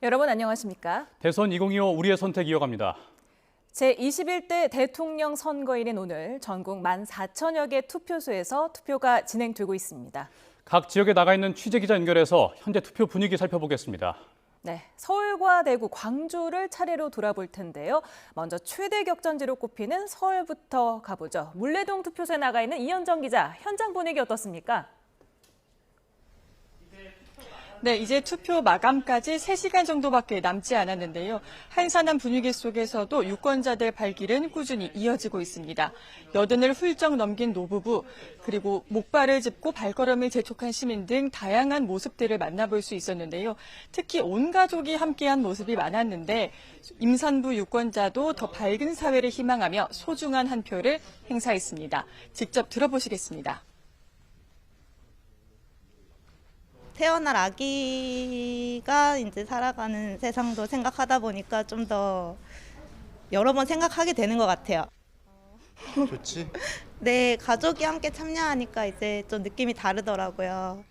여러분 안녕하십니까? 대선 2025 우리의 선택 이어갑니다. 제21대 대통령 선거일인 오늘 전국 14,000여 개 투표소에서 투표가 진행되고 있습니다. 각 지역에 나가 있는 취재기자 연결해서 현재 투표 분위기 살펴보겠습니다. 네, 서울과 대구, 광주를 차례로 돌아볼 텐데요. 먼저 최대 격전지로 꼽히는 서울부터 가보죠. 물레동 투표소에 나가 있는 이현정 기자, 현장 분위기 어떻습니까? 네, 이제 투표 마감까지 3시간 정도밖에 남지 않았는데요. 한산한 분위기 속에서도 유권자들 발길은 꾸준히 이어지고 있습니다. 여든을 훌쩍 넘긴 노부부, 그리고 목발을 짚고 발걸음을 재촉한 시민 등 다양한 모습들을 만나볼 수 있었는데요. 특히 온 가족이 함께한 모습이 많았는데 임산부 유권자도 더 밝은 사회를 희망하며 소중한 한 표를 행사했습니다. 직접 들어보시겠습니다. 태어날 아기가 이제 살아가는 세상도 생각하다 보니까 좀 더 여러 번 생각하게 되는 것 같아요. 좋지? 네, 가족이 함께 참여하니까 이제 좀 느낌이 다르더라고요.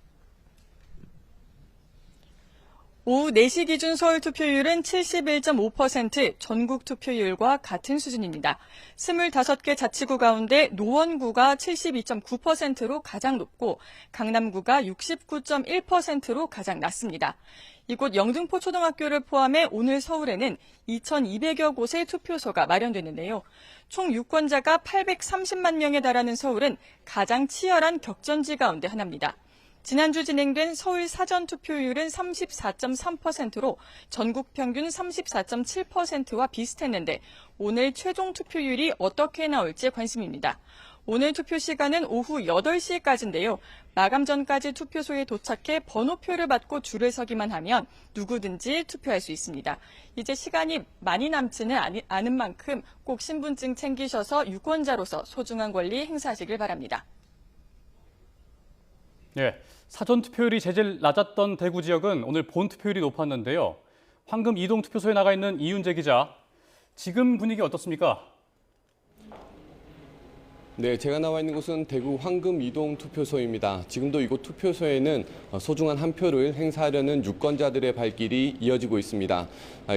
오후 4시 기준 서울 투표율은 71.5%, 전국 투표율과 같은 수준입니다. 25개 자치구 가운데 노원구가 72.9%로 가장 높고 강남구가 69.1%로 가장 낮습니다. 이곳 영등포 초등학교를 포함해 오늘 서울에는 2,200여 곳의 투표소가 마련됐는데요. 총 유권자가 830만 명에 달하는 서울은 가장 치열한 격전지 가운데 하나입니다. 지난주 진행된 서울 사전 투표율은 34.3%로 전국 평균 34.7%와 비슷했는데 오늘 최종 투표율이 어떻게 나올지 관심입니다. 오늘 투표 시간은 오후 8시까지인데요. 마감 전까지 투표소에 도착해 번호표를 받고 줄을 서기만 하면 누구든지 투표할 수 있습니다. 이제 시간이 많이 남지는 않은 만큼 꼭 신분증 챙기셔서 유권자로서 소중한 권리 행사하시길 바랍니다. 네, 사전 투표율이 제일 낮았던 대구 지역은 오늘 본 투표율이 높았는데요. 황금 이동 투표소에 나가 있는 이윤재 기자, 지금 분위기 어떻습니까? 네, 제가 나와 있는 곳은 대구 황금 이동 투표소입니다. 지금도 이곳 투표소에는 소중한 한 표를 행사하려는 유권자들의 발길이 이어지고 있습니다.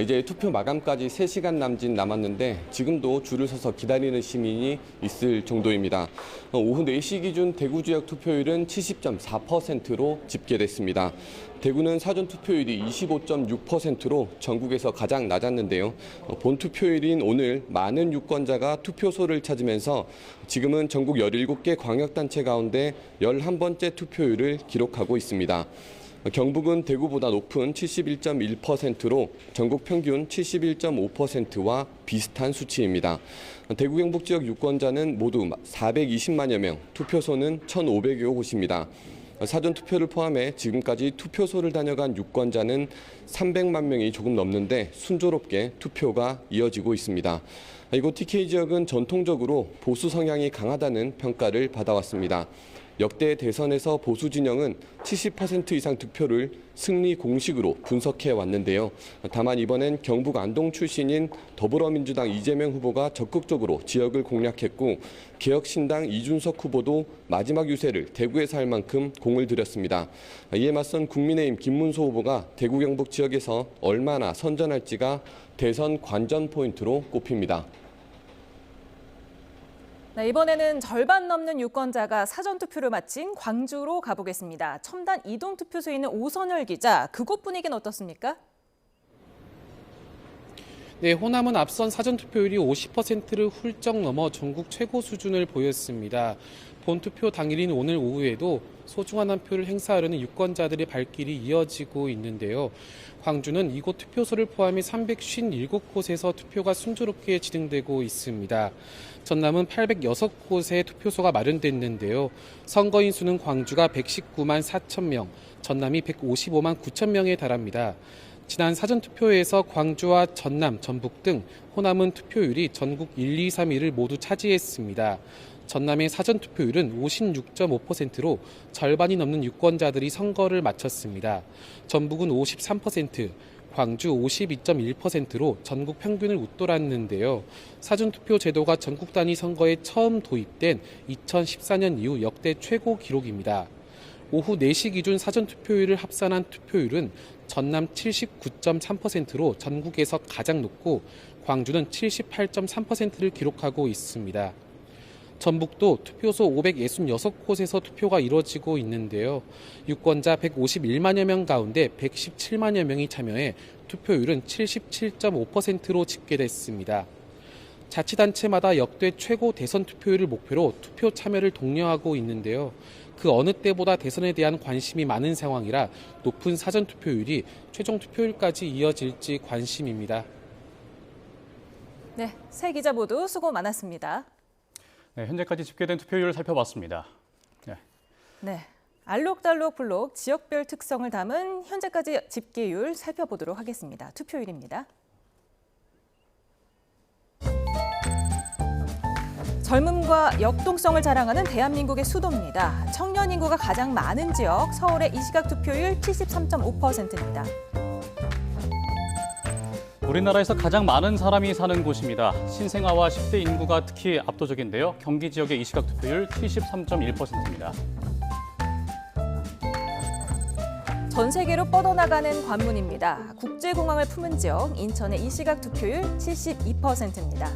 이제 투표 마감까지 3시간 남았는데 지금도 줄을 서서 기다리는 시민이 있을 정도입니다. 오후 4시 기준 대구 지역 투표율은 70.4%로 집계됐습니다. 대구는 사전 투표율이 25.6%로 전국에서 가장 낮았는데요. 본 투표일인 오늘 많은 유권자가 투표소를 찾으면서 지금은 전국 17개 광역단체 가운데 11번째 투표율을 기록하고 있습니다. 경북은 대구보다 높은 71.1%로 전국 평균 71.5%와 비슷한 수치입니다. 대구 경북 지역 유권자는 모두 420만여 명, 투표소는 1,500여 곳입니다. 사전 투표를 포함해 지금까지 투표소를 다녀간 유권자는 300만 명이 조금 넘는데 순조롭게 투표가 이어지고 있습니다. 이곳 TK 지역은 전통적으로 보수 성향이 강하다는 평가를 받아왔습니다. 역대 대선에서 보수 진영은 70% 이상 득표를 승리 공식으로 분석해 왔는데요. 다만 이번엔 경북 안동 출신인 더불어민주당 이재명 후보가 적극적으로 지역을 공략했고 개혁신당 이준석 후보도 마지막 유세를 대구에서 할 만큼 공을 들였습니다. 이에 맞선 국민의힘 김문수 후보가 대구 경북 지역에서 얼마나 선전할지가 대선 관전 포인트로 꼽힙니다. 네, 이번에는 절반 넘는 유권자가 사전투표를 마친 광주로 가보겠습니다. 첨단 이동 투표소에 있는 오선열 기자, 그곳 분위기는 어떻습니까? 네, 호남은 앞선 사전투표율이 50%를 훌쩍 넘어 전국 최고 수준을 보였습니다. 본투표 당일인 오늘 오후에도 소중한 한 표를 행사하려는 유권자들의 발길이 이어지고 있는데요. 광주는 이곳 투표소를 포함해 357곳에서 투표가 순조롭게 진행되고 있습니다. 전남은 806곳의 투표소가 마련됐는데요. 선거인 수는 광주가 119만 4천 명, 전남이 155만 9천 명에 달합니다. 지난 사전투표에서 광주와 전남, 전북 등 호남은 투표율이 전국 1, 2, 3위를 모두 차지했습니다. 전남의 사전투표율은 56.5%로 절반이 넘는 유권자들이 선거를 마쳤습니다. 전북은 53%, 광주 52.1%로 전국 평균을 웃돌았는데요. 사전투표 제도가 전국 단위 선거에 처음 도입된 2014년 이후 역대 최고 기록입니다. 오후 4시 기준 사전투표율을 합산한 투표율은 전남 79.3%로 전국에서 가장 높고 광주는 78.3%를 기록하고 있습니다. 전북도 투표소 566곳에서 투표가 이루어지고 있는데요. 유권자 151만여 명 가운데 117만여 명이 참여해 투표율은 77.5%로 집계됐습니다. 자치단체마다 역대 최고 대선 투표율을 목표로 투표 참여를 독려하고 있는데요. 그 어느 때보다 대선에 대한 관심이 많은 상황이라 높은 사전투표율이 최종 투표율까지 이어질지 관심입니다. 네, 세 기자 모두 수고 많았습니다. 네, 현재까지 집계된 투표율을 살펴봤습니다. 네, 알록달록블록 지역별 특성을 담은 현재까지 집계율 살펴보도록 하겠습니다. 투표율입니다. 젊음과 역동성을 자랑하는 대한민국의 수도입니다. 청년 인구가 가장 많은 지역, 서울의 이 시각 투표율 73.5%입니다. 우리나라에서 가장 많은 사람이 사는 곳입니다. 신생아와 10대 인구가 특히 압도적인데요. 경기 지역의 이 시각 투표율 73.1%입니다. 전 세계로 뻗어나가는 관문입니다. 국제공항을 품은 지역, 인천의 이 시각 투표율 72%입니다.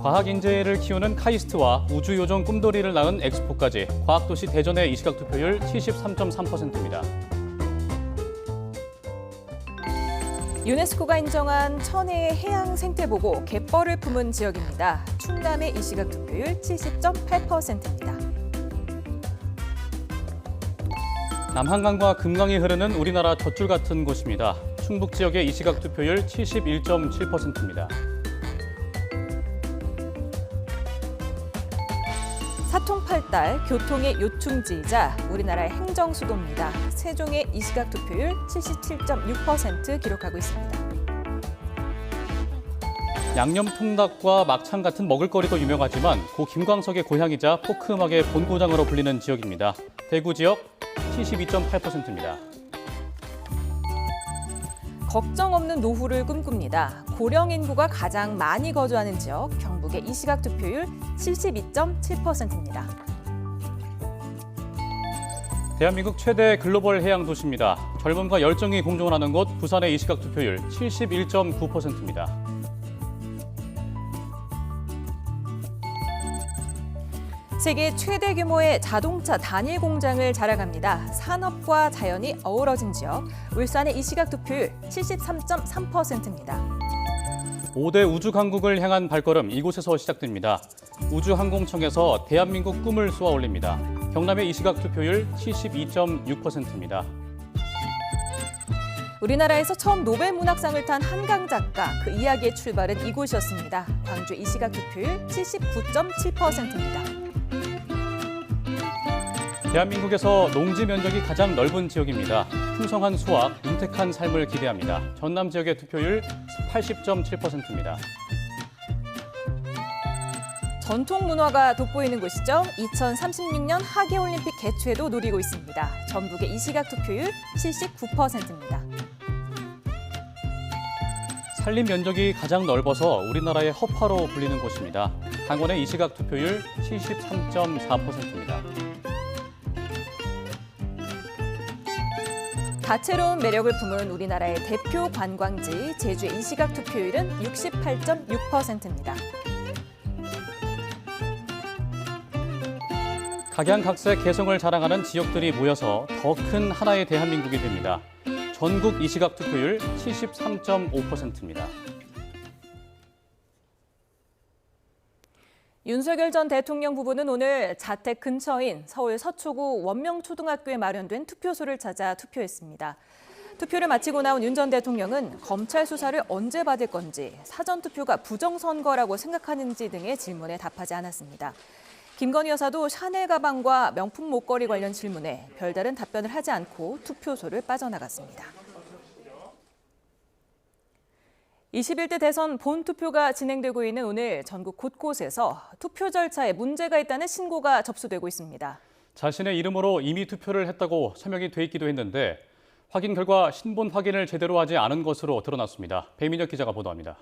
과학 인재를 키우는 카이스트와 우주요정 꿈돌이를 낳은 엑스포까지 과학도시 대전의 이 시각 투표율 73.3%입니다. 유네스코가 인정한 천혜의 해양 생태보고 갯벌을 품은 지역입니다. 충남의 이 시각 투표율 70.8%입니다. 남한강과 금강이 흐르는 우리나라 젖줄 같은 곳입니다. 충북 지역의 이 시각 투표율 71.7%입니다. 사통팔달, 교통의 요충지이자 우리나라의 행정수도입니다. 세종의 이 시각 투표율 77.6% 기록하고 있습니다. 양념통닭과 막창 같은 먹을거리도 유명하지만 고 김광석의 고향이자 포크 음악의 본고장으로 불리는 지역입니다. 대구 지역 72.8%입니다. 걱정 없는 노후를 꿈꿉니다. 고령 인구가 가장 많이 거주하는 지역, 경북의 이 시각 투표율 72.7%입니다. 대한민국 최대 글로벌 해양 도시입니다. 젊음과 열정이 공존하는 곳 부산의 이 시각 투표율 71.9%입니다. 세계 최대 규모의 자동차 단일 공장을 자랑합니다. 산업과 자연이 어우러진 지역, 울산의 이 시각 투표율 73.3%입니다. 5대 우주 강국을 향한 발걸음 이곳에서 시작됩니다. 우주항공청에서 대한민국 꿈을 쏘아 올립니다. 경남의 이 시각 투표율 72.6%입니다. 우리나라에서 처음 노벨 문학상을 탄 한강 작가, 그 이야기의 출발은 이곳이었습니다. 광주 이 시각 투표율 79.7%입니다. 대한민국에서 농지 면적이 가장 넓은 지역입니다. 풍성한 수확, 윤택한 삶을 기대합니다. 전남 지역의 투표율 80.7%입니다. 전통 문화가 돋보이는 곳이죠. 2036년 하계올림픽 개최도 노리고 있습니다. 전북의 이 시각 투표율 79%입니다. 산림 면적이 가장 넓어서 우리나라의 허파로 불리는 곳입니다. 강원의 이 시각 투표율 73.4%입니다. 다채로운 매력을 품은 우리나라의 대표 관광지 제주의 이 시각 투표율은 68.6%입니다. 각양각색 개성을 자랑하는 지역들이 모여서 더 큰 하나의 대한민국이 됩니다. 전국 이 시각 투표율 73.5%입니다. 윤석열 전 대통령 부부는 오늘 자택 근처인 서울 서초구 원명초등학교에 마련된 투표소를 찾아 투표했습니다. 투표를 마치고 나온 윤 전 대통령은 검찰 수사를 언제 받을 건지, 사전투표가 부정선거라고 생각하는지 등의 질문에 답하지 않았습니다. 김건희 여사도 샤넬 가방과 명품 목걸이 관련 질문에 별다른 답변을 하지 않고 투표소를 빠져나갔습니다. 21대 대선 본투표가 진행되고 있는 오늘 전국 곳곳에서 투표 절차에 문제가 있다는 신고가 접수되고 있습니다. 자신의 이름으로 이미 투표를 했다고 서명이 돼 있기도 했는데 확인 결과 신분 확인을 제대로 하지 않은 것으로 드러났습니다. 배민혁 기자가 보도합니다.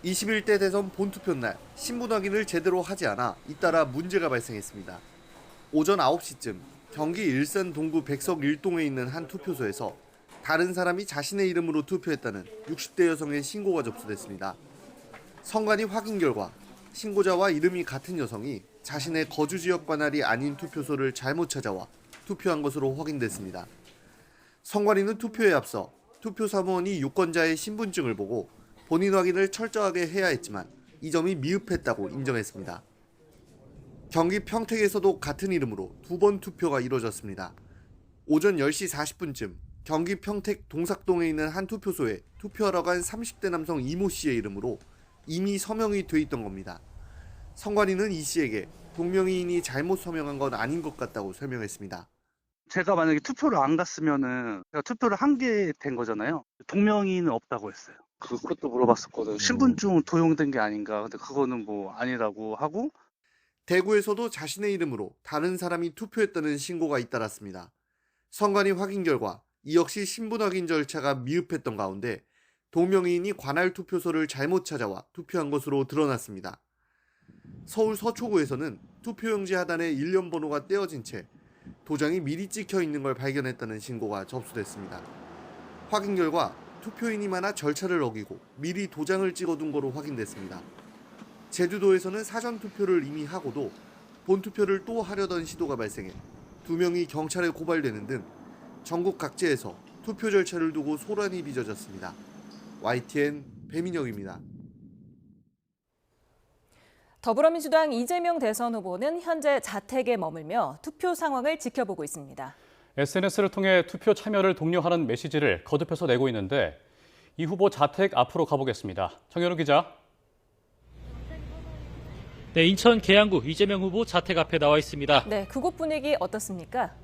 21대 대선 본투표 날 신분 확인을 제대로 하지 않아 잇따라 문제가 발생했습니다. 오전 9시쯤 경기 일산 동구 백석 1동에 있는 한 투표소에서 다른 사람이 자신의 이름으로 투표했다는 60대 여성의 신고가 접수됐습니다. 선관위 확인 결과 신고자와 이름이 같은 여성이 자신의 거주 지역 관할이 아닌 투표소를 잘못 찾아와 투표한 것으로 확인됐습니다. 선관위는 투표에 앞서 투표 사무원이 유권자의 신분증을 보고 본인 확인을 철저하게 해야 했지만 이 점이 미흡했다고 인정했습니다. 경기 평택에서도 같은 이름으로 2번 투표가 이뤄졌습니다. 오전 10시 40분쯤 경기 평택 동삭동에 있는 한 투표소에 투표하러 간 30대 남성 이모 씨의 이름으로 이미 서명이 돼 있던 겁니다. 선관위는 이 씨에게 동명이인이 잘못 서명한 건 아닌 것 같다고 설명했습니다. 제가 만약에 투표를 안 갔으면은 제가 투표를 한 게 된 거잖아요. 동명이인은 없다고 했어요. 그것도 물어봤었거든요. 신분증 도용된 게 아닌가. 근데 그거는 뭐 아니라고 하고. 대구에서도 자신의 이름으로 다른 사람이 투표했다는 신고가 잇따랐습니다. 선관위 확인 결과 이 역시 신분 확인 절차가 미흡했던 가운데 동명이인이 관할 투표소를 잘못 찾아와 투표한 것으로 드러났습니다. 서울 서초구에서는 투표용지 하단에 일련 번호가 떼어진 채 도장이 미리 찍혀 있는 걸 발견했다는 신고가 접수됐습니다. 확인 결과 투표인이 많아 절차를 어기고 미리 도장을 찍어둔 거로 확인됐습니다. 제주도에서는 사전 투표를 이미 하고도 본투표를 또 하려던 시도가 발생해 2명이 경찰에 고발되는 등 전국 각지에서 투표 절차를 두고 소란이 빚어졌습니다. YTN 배민혁입니다. 더불어민주당 이재명 대선 후보는 현재 자택에 머물며 투표 상황을 지켜보고 있습니다. SNS를 통해 투표 참여를 독려하는 메시지를 거듭해서 내고 있는데 이 후보 자택 앞으로 가보겠습니다. 정현우 기자. 네, 인천 계양구 이재명 후보 자택 앞에 나와 있습니다. 네, 그곳 분위기 어떻습니까?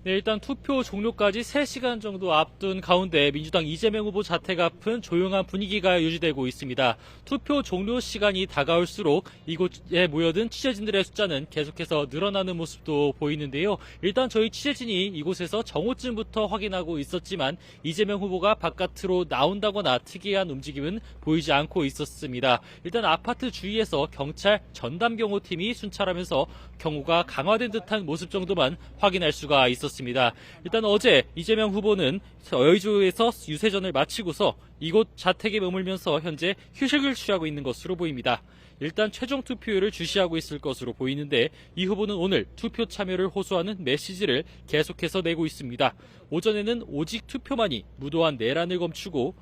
네, 일단 투표 종료까지 3시간 정도 앞둔 가운데 민주당 이재명 후보 자택 앞은 조용한 분위기가 유지되고 있습니다. 투표 종료 시간이 다가올수록 이곳에 모여든 취재진들의 숫자는 계속해서 늘어나는 모습도 보이는데요. 일단 저희 취재진이 이곳에서 정오쯤부터 확인하고 있었지만 이재명 후보가 바깥으로 나온다거나 특이한 움직임은 보이지 않고 있었습니다. 일단 아파트 주위에서 경찰 전담경호팀이 순찰하면서 경호가 강화된 듯한 모습 정도만 확인할 수가 있었습니다. 일단 어제 이재명 후보는 여의도에서 유세전을 마치고서 이곳 자택에 머물면서 현재 휴식을 취하고 있는 것으로 보입니다. 일단 최종 투표율을 주시하고 있을 것으로 보이는데 이 후보는 오늘 투표 참여를 호소하는 메시지를 계속해서 내고 있습니다. 오전에는 오직 투표만이 무도한 내란을 감추고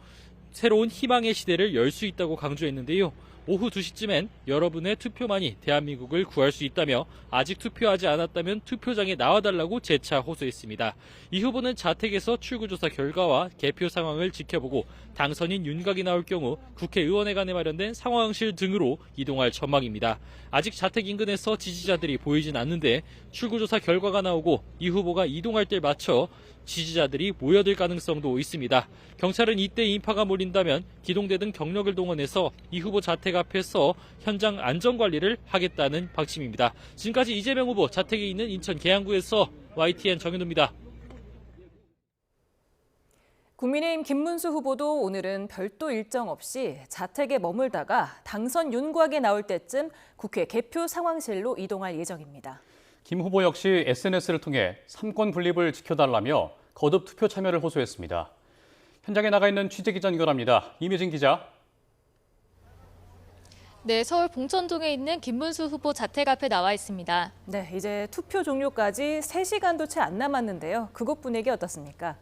새로운 희망의 시대를 열 수 있다고 강조했는데요. 오후 2시쯤엔 여러분의 투표만이 대한민국을 구할 수 있다며 아직 투표하지 않았다면 투표장에 나와달라고 재차 호소했습니다. 이 후보는 자택에서 출구조사 결과와 개표 상황을 지켜보고 당선인 윤곽이 나올 경우 국회의원회관에 마련된 상황실 등으로 이동할 전망입니다. 아직 자택 인근에서 지지자들이 보이진 않는데 출구조사 결과가 나오고 이 후보가 이동할 때를 맞춰 지지자들이 모여들 가능성도 있습니다. 경찰은 이때 인파가 몰린다면 기동대 등 경력을 동원해서 이 후보 자택 앞에서 현장 안전관리를 하겠다는 방침입니다. 지금까지 이재명 후보 자택에 있는 인천 계양구에서 YTN 정현우입니다. 국민의힘 김문수 후보도 오늘은 별도 일정 없이 자택에 머물다가 당선 윤곽에 나올 때쯤 국회 개표 상황실로 이동할 예정입니다. 김 후보 역시 SNS를 통해 삼권 분립을 지켜달라며 거듭 투표 참여를 호소했습니다. 현장에 나가 있는 취재기자 연결합니다. 이미진 기자. 네, 서울 봉천동에 있는 김문수 후보 자택 앞에 나와 있습니다. 네, 이제 투표 종료까지 3시간도 채 안 남았는데요. 그곳 분위기 어떻습니까?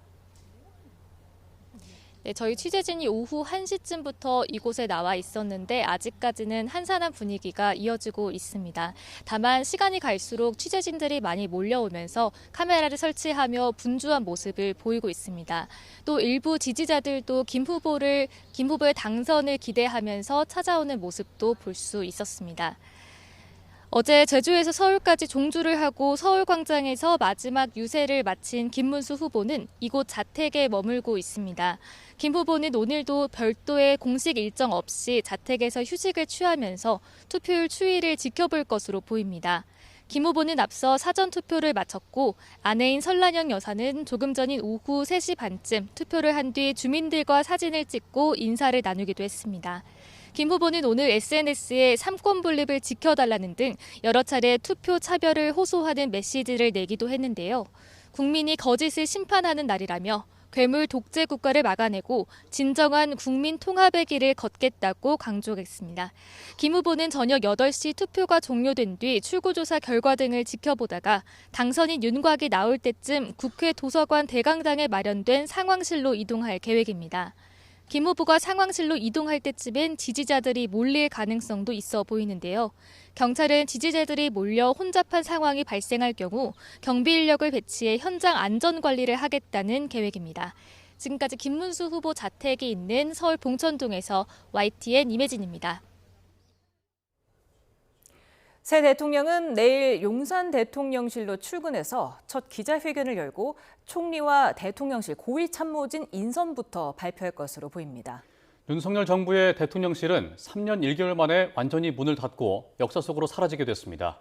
네, 저희 취재진이 오후 1시쯤부터 이곳에 나와 있었는데 아직까지는 한산한 분위기가 이어지고 있습니다. 다만 시간이 갈수록 취재진들이 많이 몰려오면서 카메라를 설치하며 분주한 모습을 보이고 있습니다. 또 일부 지지자들도 김 후보의 당선을 기대하면서 찾아오는 모습도 볼 수 있었습니다. 어제 제주에서 서울까지 종주를 하고 서울광장에서 마지막 유세를 마친 김문수 후보는 이곳 자택에 머물고 있습니다. 김 후보는 오늘도 별도의 공식 일정 없이 자택에서 휴식을 취하면서 투표율 추이를 지켜볼 것으로 보입니다. 김 후보는 앞서 사전투표를 마쳤고 아내인 설란영 여사는 조금 전인 오후 3시 반쯤 투표를 한 뒤 주민들과 사진을 찍고 인사를 나누기도 했습니다. 김 후보는 오늘 SNS에 삼권 분립을 지켜달라는 등 여러 차례 투표 차별을 호소하는 메시지를 내기도 했는데요. 국민이 거짓을 심판하는 날이라며 괴물 독재 국가를 막아내고 진정한 국민 통합의 길을 걷겠다고 강조했습니다. 김 후보는 저녁 8시 투표가 종료된 뒤 출구조사 결과 등을 지켜보다가 당선인 윤곽이 나올 때쯤 국회 도서관 대강당에 마련된 상황실로 이동할 계획입니다. 김 후보가 상황실로 이동할 때쯤엔 지지자들이 몰릴 가능성도 있어 보이는데요. 경찰은 지지자들이 몰려 혼잡한 상황이 발생할 경우 경비 인력을 배치해 현장 안전 관리를 하겠다는 계획입니다. 지금까지 김문수 후보 자택이 있는 서울 봉천동에서 YTN 임혜진입니다. 새 대통령은 내일 용산 대통령실로 출근해서 첫 기자회견을 열고 총리와 대통령실 고위 참모진 인선부터 발표할 것으로 보입니다. 윤석열 정부의 대통령실은 3년 1개월 만에 완전히 문을 닫고 역사 속으로 사라지게 됐습니다.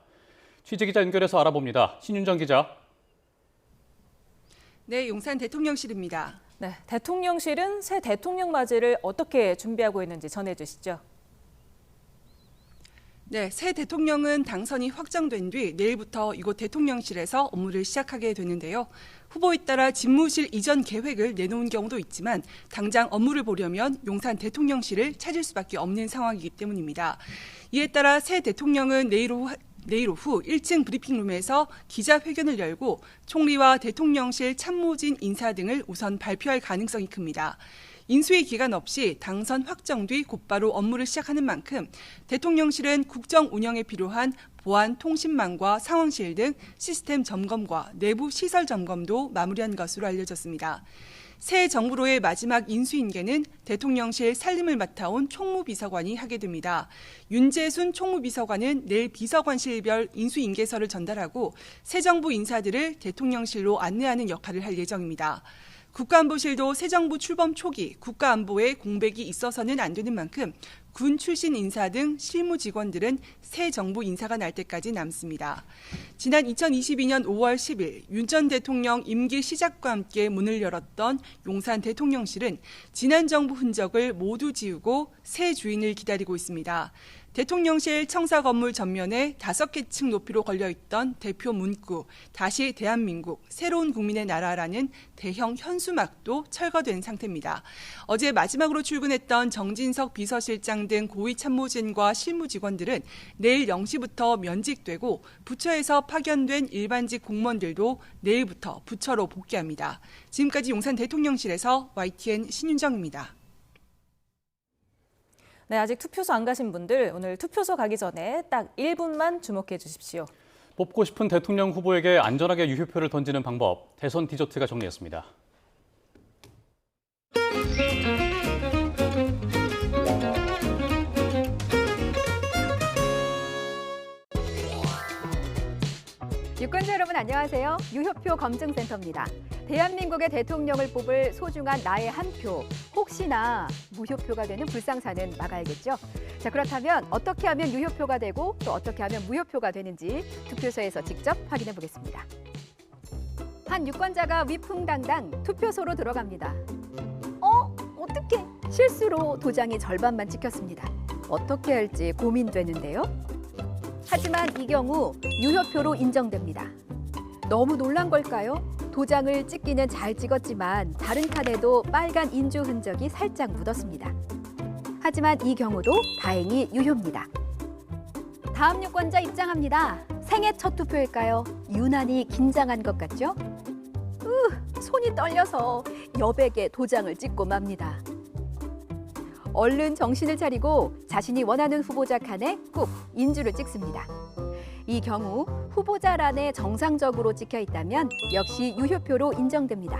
취재기자 연결해서 알아봅니다. 신윤정 기자. 네, 용산 대통령실입니다. 네, 대통령실은 새 대통령 맞이를 어떻게 준비하고 있는지 전해주시죠. 네, 새 대통령은 당선이 확정된 뒤 내일부터 이곳 대통령실에서 업무를 시작하게 되는데요. 후보에 따라 집무실 이전 계획을 내놓은 경우도 있지만 당장 업무를 보려면 용산 대통령실을 찾을 수밖에 없는 상황이기 때문입니다. 이에 따라 새 대통령은 내일 오후 1층 브리핑룸에서 기자회견을 열고 총리와 대통령실 참모진 인사 등을 우선 발표할 가능성이 큽니다. 인수위 기간 없이 당선 확정 뒤 곧바로 업무를 시작하는 만큼 대통령실은 국정 운영에 필요한 보안 통신망과 상황실 등 시스템 점검과 내부 시설 점검도 마무리한 것으로 알려졌습니다. 새 정부로의 마지막 인수인계는 대통령실 살림을 맡아온 총무비서관이 하게 됩니다. 윤재순 총무비서관은 내일 비서관실별 인수인계서를 전달하고 새 정부 인사들을 대통령실로 안내하는 역할을 할 예정입니다. 국가안보실도 새 정부 출범 초기 국가안보에 공백이 있어서는 안 되는 만큼 군 출신 인사 등 실무 직원들은 새 정부 인사가 날 때까지 남습니다. 지난 2022년 5월 10일 윤 전 대통령 임기 시작과 함께 문을 열었던 용산 대통령실은 지난 정부 흔적을 모두 지우고 새 주인을 기다리고 있습니다. 대통령실 청사 건물 전면에 5개 층 높이로 걸려있던 대표 문구, 다시 대한민국, 새로운 국민의 나라라는 대형 현수막도 철거된 상태입니다. 어제 마지막으로 출근했던 정진석 비서실장 등 고위 참모진과 실무 직원들은 내일 0시부터 면직되고 부처에서 파견된 일반직 공무원들도 내일부터 부처로 복귀합니다. 지금까지 용산 대통령실에서 YTN 신윤정입니다. 네, 아직 투표소 안 가신 분들 오늘 투표소 가기 전에 딱 1분만 주목해 주십시오. 뽑고 싶은 대통령 후보에게 안전하게 유효표를 던지는 방법, 대선 디저트가 정리했습니다. 유권자 여러분 안녕하세요. 유효표 검증센터입니다. 대한민국의 대통령을 뽑을 소중한 나의 한 표, 혹시나 무효표가 되는 불상사는 막아야겠죠. 자, 그렇다면 어떻게 하면 유효표가 되고 또 어떻게 하면 무효표가 되는지 투표소에서 직접 확인해 보겠습니다. 한 유권자가 위풍당당 투표소로 들어갑니다. 어떻게? 실수로 도장이 절반만 찍혔습니다. 어떻게 할지 고민되는데요. 하지만 이 경우 유효표로 인정됩니다. 너무 놀란 걸까요? 도장을 찍기는 잘 찍었지만 다른 칸에도 빨간 인주 흔적이 살짝 묻었습니다. 하지만 이 경우도 다행히 유효입니다. 다음 유권자 입장합니다. 생애 첫 투표일까요? 유난히 긴장한 것 같죠? 손이 떨려서 여백에 도장을 찍고 맙니다. 얼른 정신을 차리고 자신이 원하는 후보자 칸에 꼭 인주를 찍습니다. 이 경우 후보자란에 정상적으로 찍혀 있다면 역시 유효표로 인정됩니다.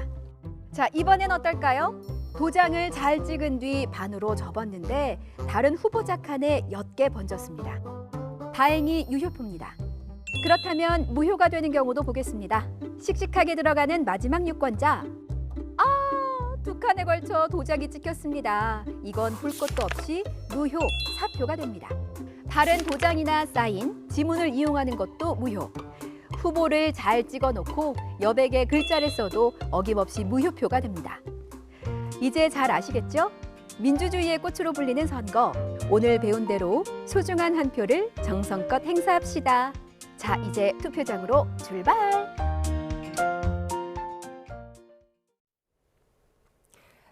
자, 이번엔 어떨까요? 도장을 잘 찍은 뒤 반으로 접었는데 다른 후보자 칸에 옅게 번졌습니다. 다행히 유효표입니다. 그렇다면 무효가 되는 경우도 보겠습니다. 씩씩하게 들어가는 마지막 유권자. 두 칸에 걸쳐 도장이 찍혔습니다. 이건 볼 것도 없이 무효, 사표가 됩니다. 다른 도장이나 사인, 지문을 이용하는 것도 무효. 후보를 잘 찍어놓고 여백에 글자를 써도 어김없이 무효표가 됩니다. 이제 잘 아시겠죠? 민주주의의 꽃으로 불리는 선거. 오늘 배운 대로 소중한 한 표를 정성껏 행사합시다. 자, 이제 투표장으로 출발!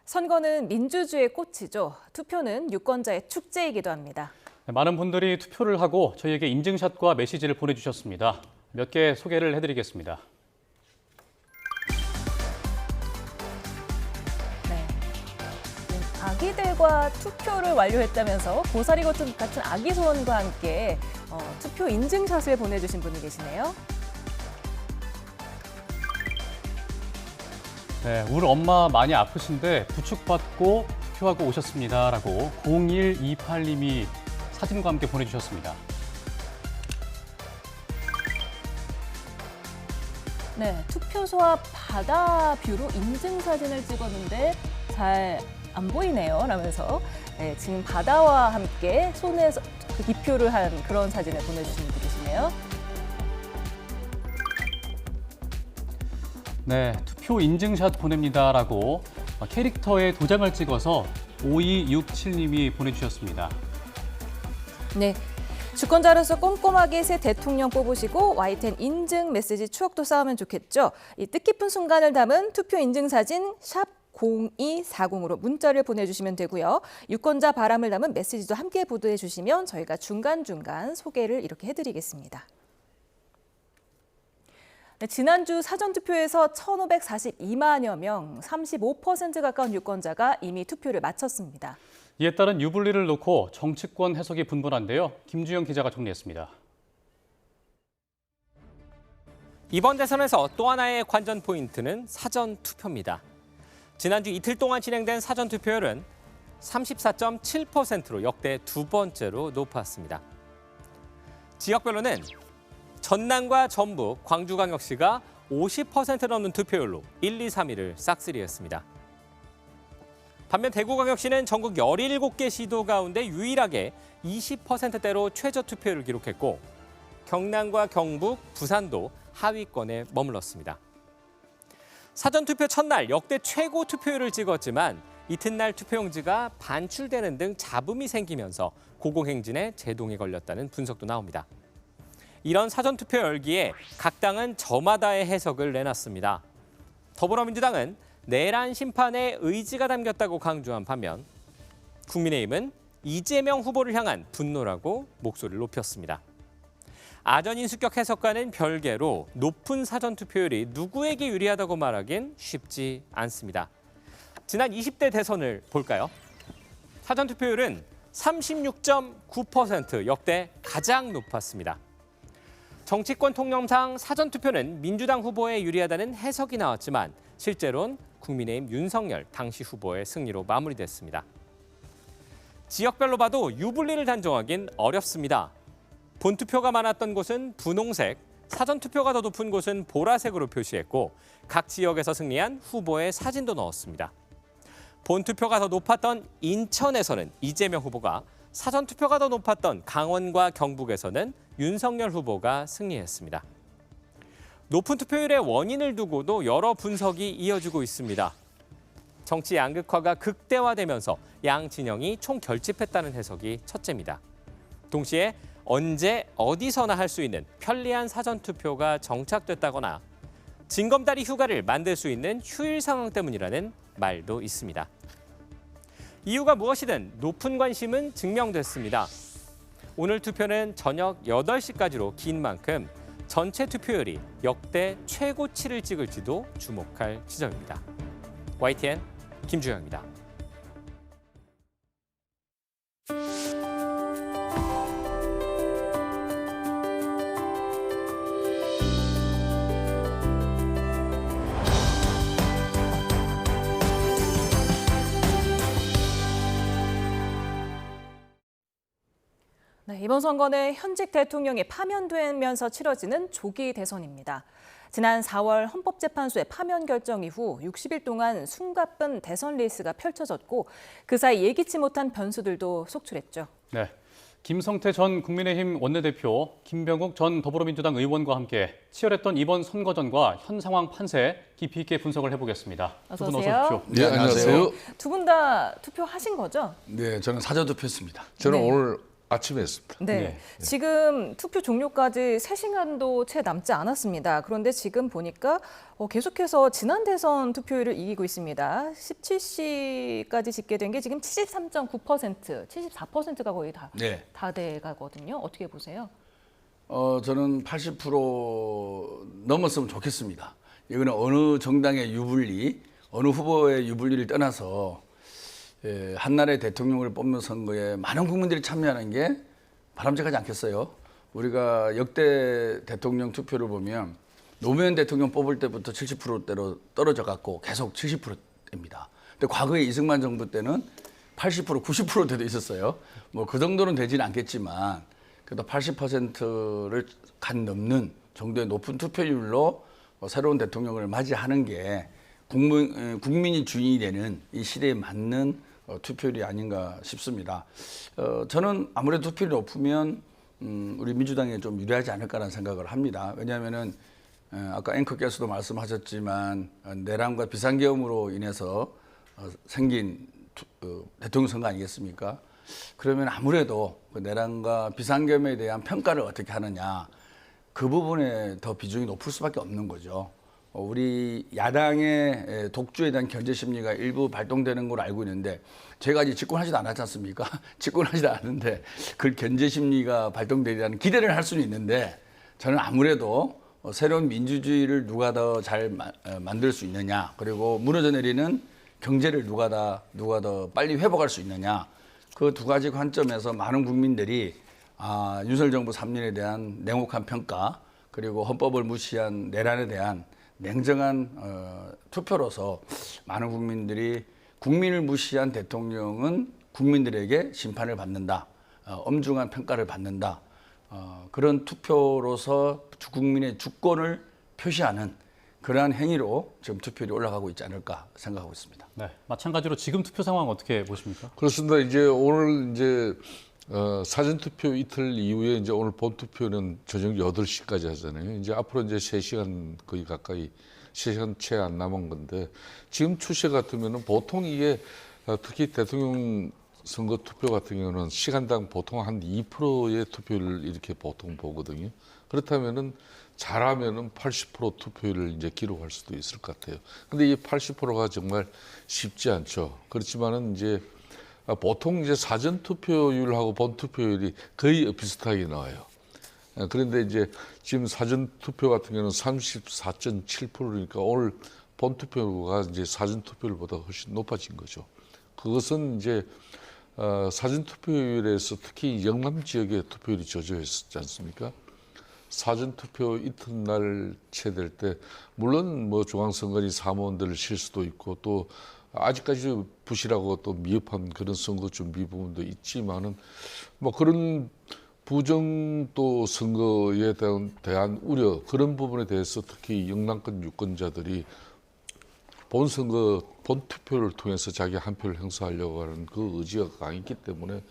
선거는 민주주의의 꽃이죠. 투표는 유권자의 축제이기도 합니다. 많은 분들이 투표를 하고 저희에게 인증샷과 메시지를 보내주셨습니다. 몇 개 소개를 해드리겠습니다. 네. 아기들과 투표를 완료했다면서 고사리 같은 아기 소원과 함께 투표 인증샷을 보내주신 분이 계시네요. 네, 우리 엄마 많이 아프신데 부축받고 투표하고 오셨습니다라고 0128님이 사진과 함께 보내주셨습니다. 네, 투표소 앞 바다 뷰로 인증사진을 찍었는데 잘 안 보이네요 라면서 네, 지금 바다와 함께 손에서 기표를 한 그런 사진을 보내주신 분이 계시네요. 네, 투표 인증샷 보냅니다라고 캐릭터에 도장을 찍어서 5267님이 보내주셨습니다. 네. 주권자로서 꼼꼼하게 새 대통령 뽑으시고 YTN 인증 메시지 추억도 쌓으면 좋겠죠. 이 뜻깊은 순간을 담은 투표 인증사진 샵 0240으로 문자를 보내주시면 되고요. 유권자 바람을 담은 메시지도 함께 보도해 주시면 저희가 중간중간 소개를 이렇게 해드리겠습니다. 네, 지난주 사전투표에서 1,542만여 명, 35% 가까운 유권자가 이미 투표를 마쳤습니다. 이에 따른 유불리를 놓고 정치권 해석이 분분한데요. 김주영 기자가 정리했습니다. 이번 대선에서 또 하나의 관전 포인트는 사전투표입니다. 지난주 이틀 동안 진행된 사전투표율은 34.7%로 역대 두 번째로 높았습니다. 지역별로는 전남과 전북, 광주광역시가 50% 넘는 투표율로 1, 2, 3위를 싹쓸이했습니다. 반면 대구광역시는 전국 17개 시도 가운데 유일하게 20%대로 최저 투표율을 기록했고 경남과 경북, 부산도 하위권에 머물렀습니다. 사전투표 첫날 역대 최고 투표율을 찍었지만 이튿날 투표용지가 반출되는 등 잡음이 생기면서 고공행진에 제동이 걸렸다는 분석도 나옵니다. 이런 사전투표 열기에 각 당은 저마다의 해석을 내놨습니다. 더불어민주당은 내란 심판에 의지가 담겼다고 강조한 반면 국민의힘은 이재명 후보를 향한 분노라고 목소리를 높였습니다. 아전인수격 해석과는 별개로 높은 사전투표율이 누구에게 유리하다고 말하긴 쉽지 않습니다. 지난 20대 대선을 볼까요? 사전투표율은 36.9% 역대 가장 높았습니다. 정치권 통념상 사전투표는 민주당 후보에 유리하다는 해석이 나왔지만 실제로는 국민의힘 윤석열 당시 후보의 승리로 마무리됐습니다. 지역별로 봐도 유불리를 단정하긴 어렵습니다. 본투표가 많았던 곳은 분홍색, 사전투표가 더 높은 곳은 보라색으로 표시했고 각 지역에서 승리한 후보의 사진도 넣었습니다. 본투표가 더 높았던 인천에서는 이재명 후보가, 사전투표가 더 높았던 강원과 경북에서는 윤석열 후보가 승리했습니다. 높은 투표율의 원인을 두고도 여러 분석이 이어지고 있습니다. 정치 양극화가 극대화되면서 양 진영이 총결집했다는 해석이 첫째입니다. 동시에 언제 어디서나 할 수 있는 편리한 사전투표가 정착됐다거나 징검다리 휴가를 만들 수 있는 휴일 상황 때문이라는 말도 있습니다. 이유가 무엇이든 높은 관심은 증명됐습니다. 오늘 투표는 저녁 8시까지로 긴 만큼 전체 투표율이 역대 최고치를 찍을지도 주목할 지점입니다. YTN 김주영입니다. 네, 이번 선거는 현직 대통령이 파면되면서 치러지는 조기 대선입니다. 지난 4월 헌법재판소의 파면 결정 이후 60일 동안 숨가쁜 대선 레이스가 펼쳐졌고 그 사이 예기치 못한 변수들도 속출했죠. 네. 김성태 전 국민의힘 원내대표, 김병욱 전 더불어민주당 의원과 함께 치열했던 이번 선거전과 현 상황 판세 깊이 있게 분석을 해보겠습니다. 어서 두 분 오세요. 어서 오십시오. 네, 안녕하세요. 두 분 다 투표하신 거죠? 네, 저는 사전투표했습니다. 저는 네. 오늘 아침에 했습니다. 네. 지금 투표 종료까지 3시간도 채 남지 않았습니다. 그런데 지금 보니까 계속해서 지난 대선 투표율을 이기고 있습니다. 17시까지 집계된 게 지금 73.9%, 74%가 거의 다 돼가거든요. 어떻게 보세요? 저는 80% 넘었으면 좋겠습니다. 이거는 어느 정당의 유불리, 어느 후보의 유불리를 떠나서 한나라의 대통령을 뽑는 선거에 많은 국민들이 참여하는 게 바람직하지 않겠어요? 우리가 역대 대통령 투표를 보면 노무현 대통령 뽑을 때부터 70%대로 떨어져 갖고 계속 70%입니다. 근데 과거에 이승만 정부 때는 80%, 90%대도 있었어요. 뭐 그 정도는 되지는 않겠지만 그래도 80%를 간 넘는 정도의 높은 투표율로 새로운 대통령을 맞이하는 게 국민이 주인이 되는 이 시대에 맞는 투표율이 아닌가 싶습니다. 저는 아무래도 투표율이 높으면 우리 민주당에 좀 유리하지 않을까라는 생각을 합니다. 왜냐하면은 아까 앵커께서도 말씀하셨지만 내란과 비상계엄으로 인해서 생긴 대통령 선거 아니겠습니까? 그러면 아무래도 그 내란과 비상계엄에 대한 평가를 어떻게 하느냐 그 부분에 더 비중이 높을 수밖에 없는 거죠. 우리 야당의 독주에 대한 견제 심리가 일부 발동되는 걸로 알고 있는데 제가 아직 집권하지도 않았지 않습니까? 집권하지도 않았는데 그 견제 심리가 발동되리라는 기대를 할 수는 있는데 저는 아무래도 새로운 민주주의를 누가 더 잘 만들 수 있느냐 그리고 무너져 내리는 경제를 누가 더 빨리 회복할 수 있느냐 그 두 가지 관점에서 많은 국민들이 윤석열 정부 3년에 대한 냉혹한 평가 그리고 헌법을 무시한 내란에 대한 냉정한 투표로서 많은 국민들이 국민을 무시한 대통령은 국민들에게 심판을 받는다. 엄중한 평가를 받는다. 그런 투표로서 국민의 주권을 표시하는 그러한 행위로 지금 투표율이 올라가고 있지 않을까 생각하고 있습니다. 네, 마찬가지로 지금 투표 상황 어떻게 보십니까? 그렇습니다. 이제 오늘 사전투표 이틀 이후에 이제 오늘 본투표는 저녁 8시까지 하잖아요. 이제 앞으로 이제 3시간 거의 가까이 3시간 채 안 남은 건데 지금 추세 같으면은 보통 이게 특히 대통령 선거 투표 같은 경우는 시간당 보통 한 2%의 투표율을 이렇게 보통 보거든요. 그렇다면은 잘하면은 80% 투표율을 이제 기록할 수도 있을 것 같아요. 근데 이 80%가 정말 쉽지 않죠. 그렇지만은 이제 보통 이제 사전 투표율하고 본 투표율이 거의 비슷하게 나와요. 그런데 이제 지금 사전 투표 같은 경우는 34.7%니까 오늘 본 투표가 이제 사전 투표율보다 훨씬 높아진 거죠. 그것은 이제 사전 투표율에서 특히 영남 지역의 투표율이 저조했지 않습니까? 사전 투표 이튿날 채 될 때 물론 뭐 중앙선관위 사무원들 실수도 있고 또 아직까지 부실하고 또 미흡한 그런 선거 준비 부분도 있지만은 뭐 그런 부정도 선거에 대한 우려 그런 부분에 대해서 특히 영남권 유권자들이 본 투표를 통해서 자기 한 표를 행사하려고 하는 그 의지가 강했기 때문에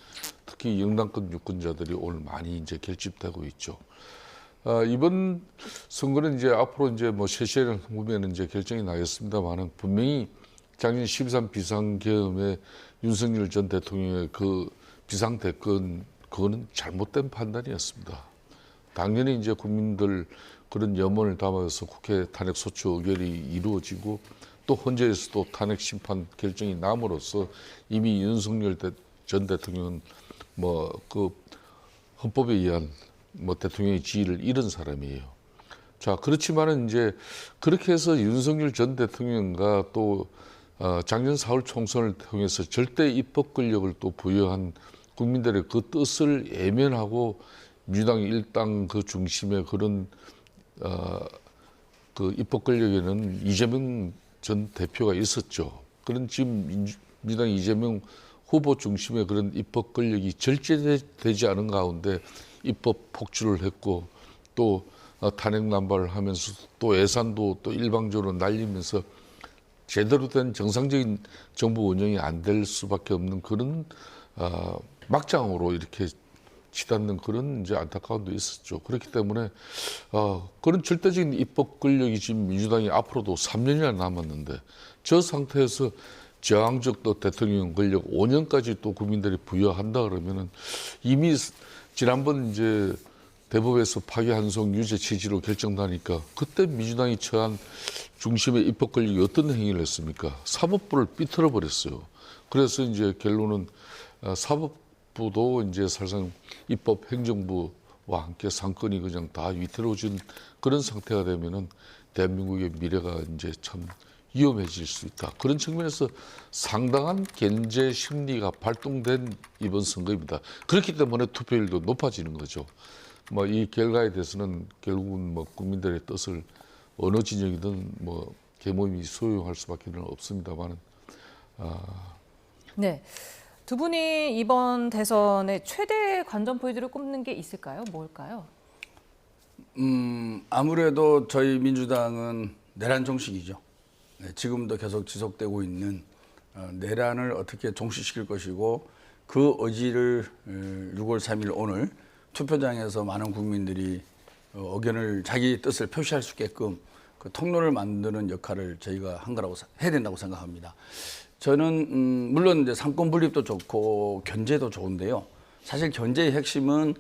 특히 영남권 유권자들이 오늘 많이 이제 결집되고 있죠. 이번 선거는 이제 앞으로 이제 뭐 3시간 후면 이제 결정이 나겠습니다만은 분명히 작년 12.3 비상계엄에 윤석열 전 대통령의 그 비상대권 그거는 잘못된 판단이었습니다. 당연히 이제 국민들 그런 염원을 담아서 국회 탄핵소추 의결이 이루어지고 또 헌재에서도 탄핵 심판 결정이 남으로써 이미 윤석열 전 대통령은 뭐 그 헌법에 의한 뭐 대통령의 지위를 잃은 사람이에요. 자, 그렇지만은 이제 그렇게 해서 윤석열 전 대통령과 또 작년 4월 총선을 통해서 절대 입법 권력을 또 부여한 국민들의 그 뜻을 외면하고 민주당 일당 그 중심의 그런 그 입법 권력에는 이재명 전 대표가 있었죠. 그런 지금 민주당 이재명 후보 중심의 그런 입법 권력이 절제되지 않은 가운데 입법 폭주를 했고 또 탄핵 남발을 하면서 또 예산도 또 일방적으로 날리면서 제대로 된 정상적인 정부 운영이 안 될 수밖에 없는 그런 막장으로 이렇게 치닫는 그런 이제 안타까움도 있었죠. 그렇기 때문에 그런 절대적인 입법 권력이 지금 민주당이 앞으로도 3년이나 남았는데 저 상태에서 저항적 또 대통령 권력 5년까지 또 국민들이 부여한다 그러면은 이미 지난번 이제 대법에서 파기환송 유죄 취지로 결정나니까 그때 민주당이 처한 중심의 입법 권력이 어떤 행위를 했습니까? 사법부를 삐뚤어 버렸어요. 그래서 이제 결론은 사법부도 이제 사실상 입법 행정부와 함께 상권이 그냥 다 위태로워진 그런 상태가 되면은 대한민국의 미래가 이제 참 위험해질 수 있다. 그런 측면에서 상당한 견제 심리가 발동된 이번 선거입니다. 그렇기 때문에 투표율도 높아지는 거죠. 뭐 이 결과에 대해서는 결국은 뭐 국민들의 뜻을 어느 진영이든 뭐 계몸이 소용할 수밖에 없습니다만은. 네. 두 분이 이번 대선의 최대 관전 포인트를 꼽는 게 있을까요? 뭘까요? 아무래도 저희 민주당은 내란 정식이죠. 네, 지금도 계속 지속되고 있는 내란을 어떻게 종식시킬 것이고 그 의지를 6월 3일 오늘 투표장에서 많은 국민들이 의견을 자기 뜻을 표시할 수 있게끔 그 통로를 만드는 역할을 저희가 한 거라고 해야 된다고 생각합니다. 저는 물론 이제 상권 분립도 좋고 견제도 좋은데요. 사실 견제의 핵심은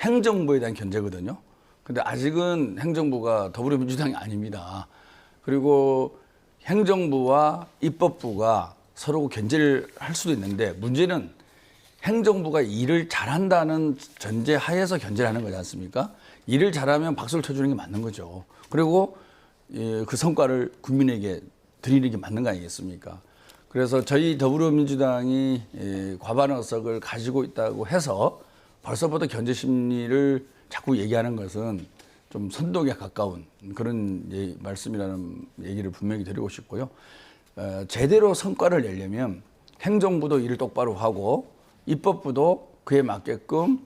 행정부에 대한 견제거든요. 근데 아직은 행정부가 더불어민주당이 아닙니다. 그리고 행정부와 입법부가 서로 견제를 할 수도 있는데 문제는 행정부가 일을 잘한다는 전제 하에서 견제를 하는 거지 않습니까? 일을 잘하면 박수를 쳐주는 게 맞는 거죠. 그리고 그 성과를 국민에게 드리는 게 맞는 거 아니겠습니까? 그래서 저희 더불어민주당이 과반 의석을 가지고 있다고 해서 벌써부터 견제 심리를 자꾸 얘기하는 것은 좀 선동에 가까운 그런 말씀이라는 얘기를 분명히 드리고 싶고요. 제대로 성과를 내려면 행정부도 일을 똑바로 하고 입법부도 그에 맞게끔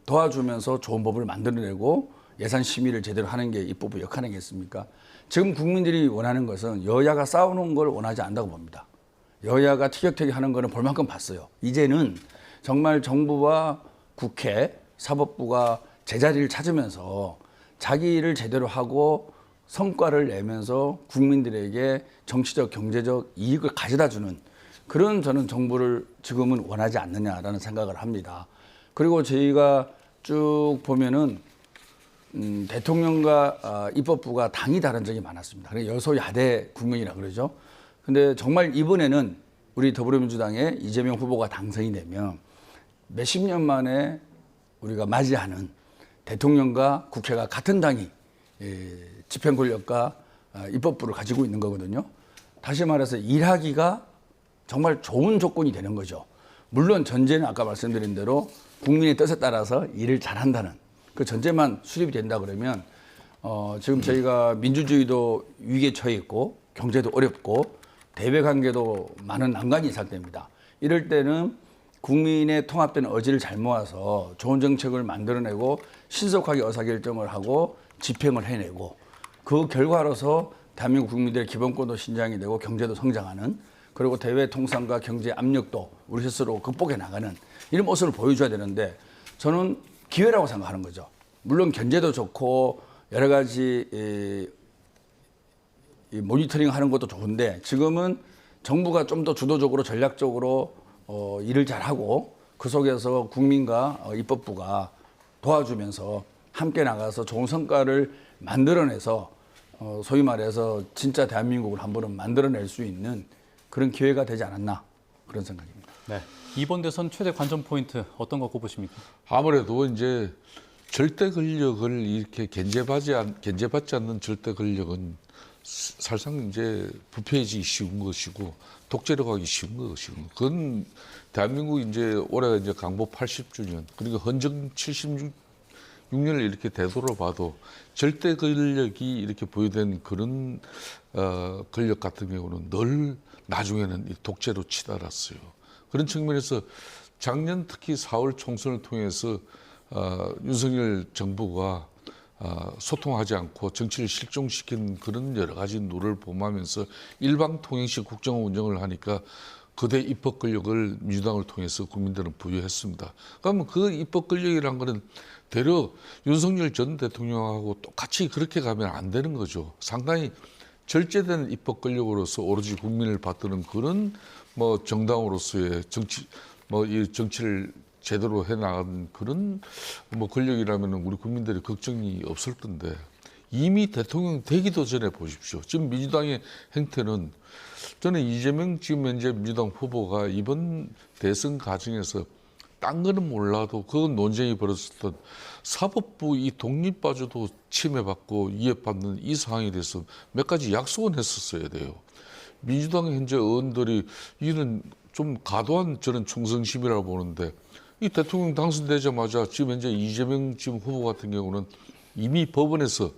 도와주면서 좋은 법을 만들어내고 예산 심의를 제대로 하는 게 입법부 역할 아니겠습니까? 지금 국민들이 원하는 것은 여야가 싸우는 걸 원하지 않는다고 봅니다. 여야가 티격태격하는 거는 볼 만큼 봤어요. 이제는 정말 정부와 국회, 사법부가 제자리를 찾으면서 자기 일을 제대로 하고 성과를 내면서 국민들에게 정치적, 경제적 이익을 가져다주는 그런 저는 정부를 지금은 원하지 않느냐라는 생각을 합니다. 그리고 저희가 쭉 보면은 대통령과 입법부가 당이 다른 적이 많았습니다. 그래서 여소야대 국면이라 그러죠. 근데 정말 이번에는 우리 더불어민주당의 이재명 후보가 당선이 되면 몇십 년 만에 우리가 맞이하는 대통령과 국회가 같은 당이 집행 권력과 입법부를 가지고 있는 거거든요. 다시 말해서 일하기가 정말 좋은 조건이 되는 거죠. 물론 전제는 아까 말씀드린 대로 국민의 뜻에 따라서 일을 잘한다는 그 전제만 수립이 된다 그러면 지금 저희가 민주주의도 위기에 처해 있고 경제도 어렵고 대외 관계도 많은 난관이 시작됩니다. 이럴 때는 국민의 통합된 의지를 잘 모아서 좋은 정책을 만들어내고 신속하게 의사결정을 하고 집행을 해내고 그 결과로서 대한민국 국민들의 기본권도 신장이 되고 경제도 성장하는 그리고 대외 통상과 경제 압력도 우리 스스로 극복해 나가는 이런 모습을 보여줘야 되는데 저는 기회라고 생각하는 거죠. 물론 견제도 좋고 여러 가지 모니터링 하는 것도 좋은데 지금은 정부가 좀 더 주도적으로 전략적으로 일을 잘하고 그 속에서 국민과 입법부가 도와주면서 함께 나가서 좋은 성과를 만들어내서 소위 말해서 진짜 대한민국을 한 번은 만들어낼 수 있는 그런 기회가 되지 않았나 그런 생각입니다. 네. 이번 대선 최대 관전 포인트 어떤 거 꼽으십니까? 아무래도 이제 절대 권력을 이렇게 견제받지 않는 절대 권력은 사실상 이제 부패해지기 쉬운 것이고 독재로 가기 쉬운 것이고 그건 대한민국 이제 올해가 이제 강보 80주년 그리고 헌정 76년을 이렇게 되돌아봐도 절대 권력이 이렇게 보유된 그런 권력 같은 경우는 늘 나중에는 독재로 치달았어요. 그런 측면에서 작년 특히 4월 총선을 통해서 윤석열 정부가 소통하지 않고 정치를 실종시킨 그런 여러 가지 누를 범하면서 일방통행식 국정 운영을 하니까 거대 입법 권력을 민주당을 통해서 국민들은 부여했습니다. 그러면 그 입법 권력이란 거는 대려 윤석열 전 대통령하고 똑같이 그렇게 가면 안 되는 거죠. 상당히 절제된 입법 권력으로서 오로지 국민을 받드는 그런 뭐 정당으로서의 이 정치를 제대로 해나간 그런 뭐 권력이라면 우리 국민들이 걱정이 없을 건데 이미 대통령 되기도 전에 보십시오. 지금 민주당의 행태는 저는 이재명 지금 현재 민주당 후보가 이번 대선 과정에서 딴 거는 몰라도 그 논쟁이 벌어졌던 사법부 이 독립바주도 침해받고 위협받는 이 상황에 대해서 몇 가지 약속은 했었어야 돼요. 민주당 현재 의원들이 이는 좀 과도한 저는 충성심이라고 보는데 이 대통령 당선되자마자 지금 현재 이재명 지금 후보 같은 경우는 이미 법원에서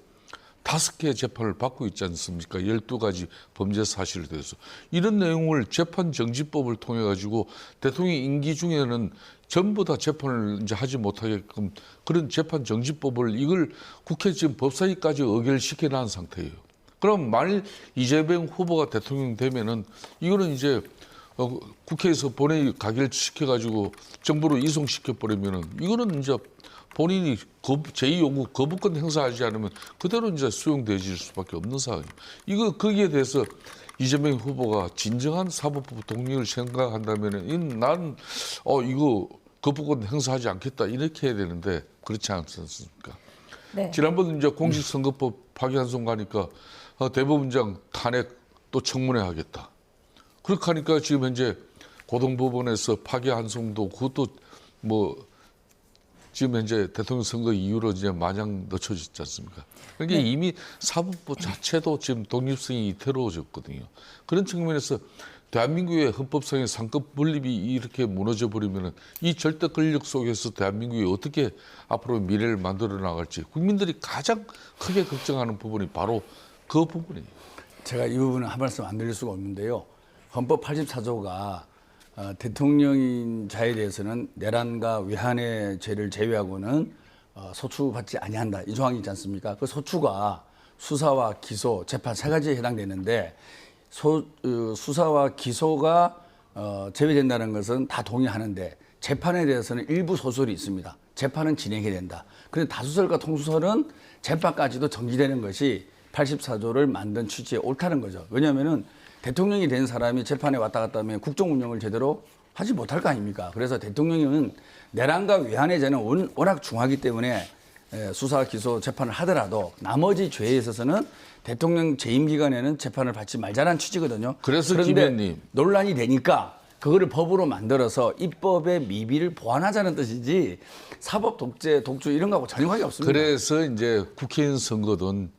5개 재판을 받고 있지 않습니까? 12가지 범죄 사실에 대해서. 이런 내용을 재판정지법을 통해 가지고 대통령 임기 중에는 전부 다 재판을 이제 하지 못하게끔 그런 재판정지법을 이걸 국회 지금 법사위까지 의결시켜 놓은 상태예요. 그럼 만일 이재명 후보가 대통령 되면은 이거는 이제 국회에서 본회의 가결시켜 가지고 정부로 이송시켜 버리면은 이거는 이제 본인이 제2요구 거부권 행사하지 않으면 그대로 이제 수용되질 수밖에 없는 상황이에요. 거기에 대해서 이재명 후보가 진정한 사법부 독립을 생각한다면은 나는 이거 거부권 행사하지 않겠다 이렇게 해야 되는데 그렇지 않습니까? 네. 지난번 이제 공직선거법 파기환송 가니까 대법원장 탄핵 또 청문회 하겠다. 그렇게 하니까 지금 현재 고등법원에서 파기환송도 그것도 뭐 지금 현재 대통령 선거 이후로 이제 마냥 늦춰졌지 않습니까? 그러니까 이미 사법부 자체도 지금 독립성이 이태로워졌거든요. 그런 측면에서 대한민국의 헌법상의 상급 분립이 이렇게 무너져 버리면은 이 절대 권력 속에서 대한민국이 어떻게 앞으로 미래를 만들어 나갈지 국민들이 가장 크게 걱정하는 부분이 바로 그 부분이에요. 제가 이 부분은 한 말씀 안 드릴 수가 없는데요. 헌법 84조가 대통령인 자에 대해서는 내란과 위한의 죄를 제외하고는 소추받지 아니한다. 이 조항이 있지 않습니까? 그 소추가 수사와 기소, 재판 세 가지에 해당되는데 수사와 기소가 제외된다는 것은 다 동의하는데 재판에 대해서는 일부 소설이 있습니다. 재판은 진행해야 된다. 그런데 다수설과 통수설은 재판까지도 정지되는 것이 84조를 만든 취지에 옳다는 거죠. 왜냐하면은 대통령이 된 사람이 재판에 왔다 갔다 하면 국정 운영을 제대로 하지 못할 거 아닙니까? 그래서 대통령은 내란과 위한의 죄는 워낙 중하기 때문에 수사, 기소, 재판을 하더라도 나머지 죄에 있어서는 대통령 재임 기간에는 재판을 받지 말자는 취지거든요. 그래서 그런데 김현님 논란이 되니까 그거를 법으로 만들어서 입법의 미비를 보완하자는 뜻이지 사법 독재, 독주 이런 거하고 전혀 관계 없습니다. 그래서 이제 국회의원 선거든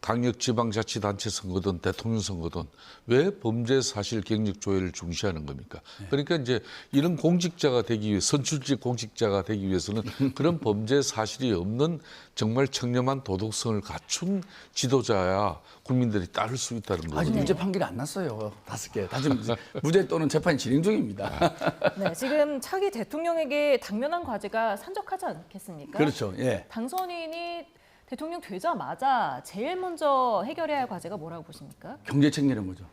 강력지방자치단체 선거든 대통령 선거든 왜 범죄 사실 경력 조회를 중시하는 겁니까? 그러니까 이제 이런 공직자가 되기 위해 선출직 공직자가 되기 위해서는 그런 범죄 사실이 없는 정말 청렴한 도덕성을 갖춘 지도자야 국민들이 따를 수 있다는 거죠. 아직 무죄 판결이 안 났어요. 5개. 다 지금 무죄 또는 재판이 진행 중입니다. 네, 지금 차기 대통령에게 당면한 과제가 산적하지 않겠습니까? 그렇죠. 예. 당선인이 대통령 되자마자 제일 먼저 해결해야 할 과제가 뭐라고 보십니까? 경제 책임은 뭐죠?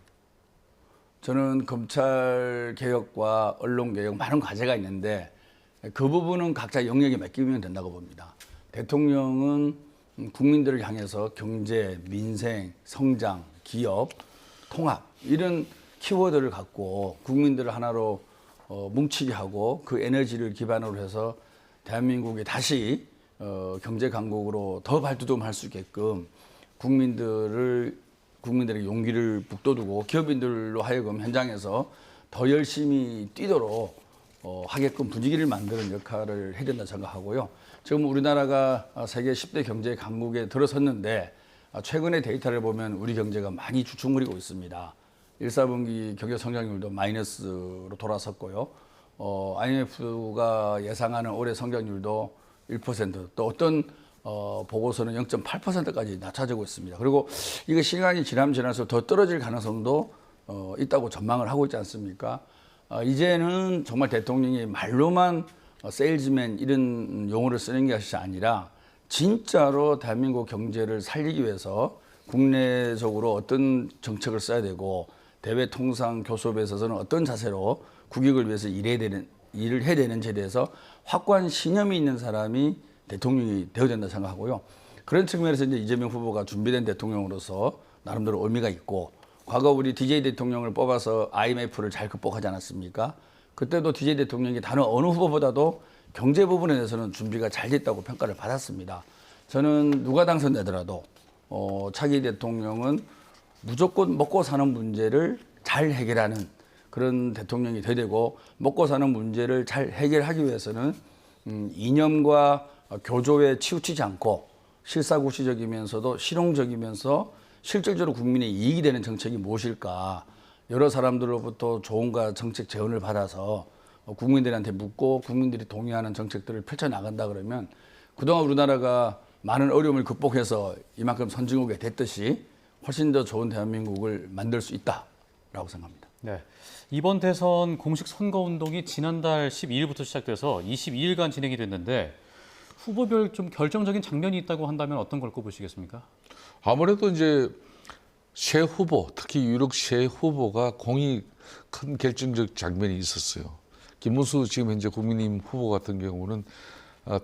저는 검찰 개혁과 언론 개혁 많은 과제가 있는데 그 부분은 각자 영역에 맡기면 된다고 봅니다. 대통령은 국민들을 향해서 경제, 민생, 성장, 기업, 통합 이런 키워드를 갖고 국민들을 하나로 뭉치게 하고 그 에너지를 기반으로 해서 대한민국이 다시 경제 강국으로 더 발돋움할 수 있게끔 국민들에게 용기를 북돋우고 기업인들로 하여금 현장에서 더 열심히 뛰도록 하게끔 분위기를 만드는 역할을 해야 된다 생각하고요. 지금 우리나라가 세계 10대 경제 강국에 들어섰는데 최근의 데이터를 보면 우리 경제가 많이 주춤거리고 있습니다. 1, 4분기 경제 성장률도 마이너스로 돌아섰고요. IMF가 예상하는 올해 성장률도 1%, 또 어떤 보고서는 0.8%까지 낮춰지고 있습니다. 그리고 이거 시간이 지나면서 더 떨어질 가능성도 있다고 전망을 하고 있지 않습니까? 이제는 정말 대통령이 말로만 세일즈맨 이런 용어를 쓰는 것이 아니라 진짜로 대한민국 경제를 살리기 위해서 국내적으로 어떤 정책을 써야 되고 대외 통상 교섭에 있어서는 어떤 자세로 국익을 위해서 일을 해야 되는지에 대해서 확고한 신념이 있는 사람이 대통령이 되어야 된다 생각하고요. 그런 측면에서 이제 이재명 후보가 준비된 대통령으로서 나름대로 의미가 있고, 과거 우리 DJ 대통령을 뽑아서 IMF를 잘 극복하지 않았습니까? 그때도 DJ 대통령이 다른 어느 후보보다도 경제 부분에 대해서는 준비가 잘 됐다고 평가를 받았습니다. 저는 누가 당선되더라도 차기 대통령은 무조건 먹고 사는 문제를 잘 해결하는 그런 대통령이 돼야 되고, 먹고 사는 문제를 잘 해결하기 위해서는 이념과 교조에 치우치지 않고 실사구시적이면서도 실용적이면서 실질적으로 국민의 이익이 되는 정책이 무엇일까, 여러 사람들로부터 조언과 정책 제언을 받아서 국민들한테 묻고 국민들이 동의하는 정책들을 펼쳐나간다 그러면 그동안 우리나라가 많은 어려움을 극복해서 이만큼 선진국이 됐듯이 훨씬 더 좋은 대한민국을 만들 수 있다라고 생각합니다. 네. 이번 대선 공식 선거운동이 지난달 12일부터 시작돼서 22일간 진행이 됐는데 후보별 좀 결정적인 장면이 있다고 한다면 어떤 걸 꼽으시겠습니까? 아무래도 이제 새 후보, 특히 유력 새 후보가 공이 큰 결정적 장면이 있었어요. 김문수 지금 현재 국민의힘 후보 같은 경우는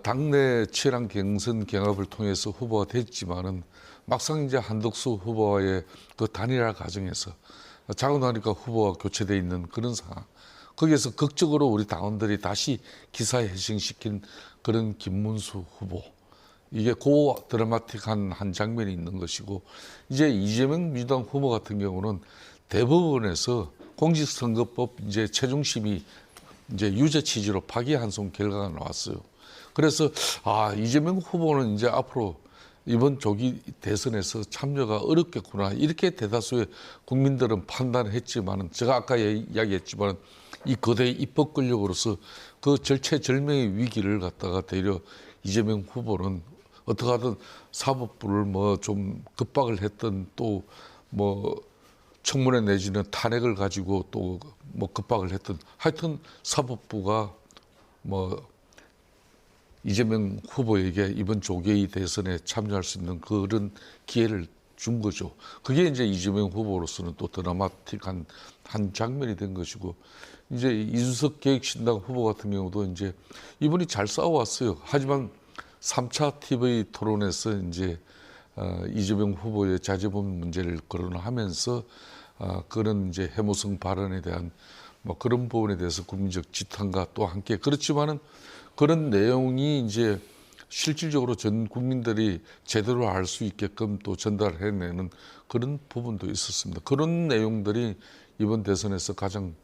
당내 치열한 경선 경합을 통해서 후보가 됐지만은 막상 이제 한덕수 후보와의 그 단일화 과정에서 자고 나니까 후보가 교체돼 있는 그런 상황. 거기에서 극적으로 우리 당원들이 다시 기사에 해싱시킨 그런 김문수 후보. 이게 고 드라마틱한 한 장면이 있는 것이고, 이제 이재명 민주당 후보 같은 경우는 대법원에서 공직선거법 이제 최종심의 이제 유죄 취지로 파기환송 결과가 나왔어요. 그래서 이재명 후보는 이제 앞으로 이번 조기 대선에서 참여가 어렵겠구나, 이렇게 대다수의 국민들은 판단했지만은, 제가 아까 이야기했지만 이 거대 입법 권력으로서 그 절체절명의 위기를 갖다가 되려 이재명 후보는 어떻게 하든 사법부를 뭐 좀 급박을 했던, 또 뭐 청문회 내지는 탄핵을 가지고 또 뭐 급박을 했던, 하여튼 사법부가 뭐 이재명 후보에게 이번 조계의 대선에 참여할 수 있는 그런 기회를 준 거죠. 그게 이제 이재명 후보로서는 또 드라마틱한 한 장면이 된 것이고, 이제 이준석 계획신당 후보 같은 경우도 이제 이분이 잘 싸워왔어요. 하지만 3차 TV 토론에서 이제 이재명 후보의 자제분 문제를 거론하면서 그런 이제 해모성 발언에 대한 뭐 그런 부분에 대해서 국민적 지탄과 또 함께, 그렇지만은 그런 내용이 이제 실질적으로 전 국민들이 제대로 알 수 있게끔 또 전달해내는 그런 부분도 있었습니다. 그런 내용들이 이번 대선에서 가장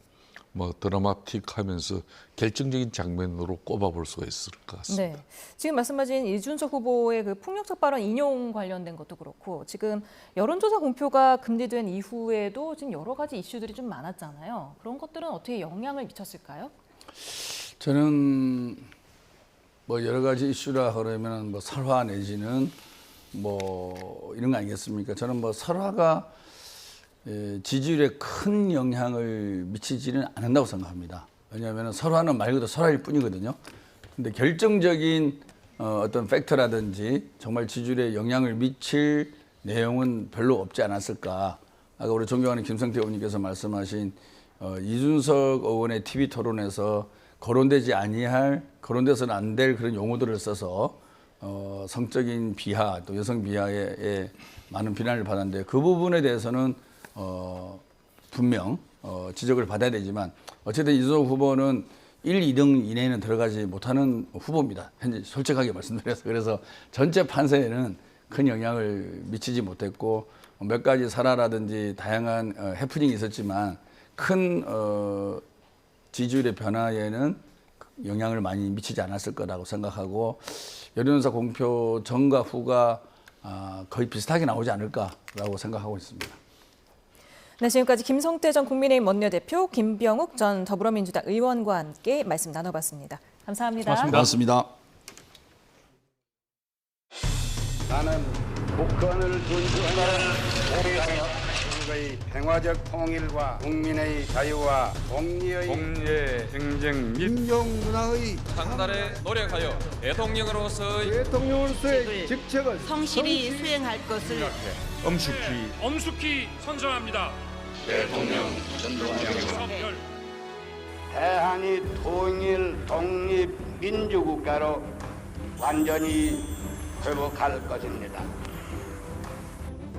뭐 드라마틱하면서 결정적인 장면으로 꼽아볼 수가 있을 것 같습니다. 네, 지금 말씀하신 이준석 후보의 그 폭력적 발언 인용 관련된 것도 그렇고, 지금 여론조사 공표가 금지된 이후에도 지금 여러 가지 이슈들이 좀 많았잖아요. 그런 것들은 어떻게 영향을 미쳤을까요? 저는 뭐 여러 가지 이슈라 그러면 뭐 설화 내지는 뭐 이런 거 아니겠습니까? 저는 뭐 설화가 지지율에 큰 영향을 미치지는 않는다고 생각합니다. 왜냐하면 설화는 말 그대로 설화일 뿐이거든요. 근데 결정적인 어떤 팩터라든지 정말 지지율에 영향을 미칠 내용은 별로 없지 않았을까. 아까 우리 존경하는 김성태 의원님께서 말씀하신 이준석 의원의 TV 토론에서 거론되지 아니할, 거론돼서는 안 될 그런 용어들을 써서 성적인 비하, 또 여성 비하에 많은 비난을 받았는데, 그 부분에 대해서는 분명 지적을 받아야 되지만, 어쨌든 이준석 후보는 1, 2등 이내에는 들어가지 못하는 후보입니다. 현재 솔직하게 말씀드려서. 그래서 전체 판세에는 큰 영향을 미치지 못했고, 몇 가지 설화라든지 다양한 해프닝이 있었지만 큰 지지율의 변화에는 영향을 많이 미치지 않았을 거라고 생각하고, 여론조사 공표 전과 후가 거의 비슷하게 나오지 않을까라고 생각하고 있습니다. 네, 지금까지 김성태 전 국민의힘 원내대표, 김병욱 전 더불어민주당 의원과 함께 말씀 나눠봤습니다. 감사합니다. 고맙습니다. 나는 북한을 존중하는 오해하며 대한민국의 평화적 통일과 국민의 자유와 공리의 정정 및 민족문화의 창달에 노력하여 대통령으로서의 직책을 성실히 수행할 것을 엄숙히 선정합니다. 대통령 전두환 대한이 통일 독립 민주국가로 완전히 회복할 것입니다.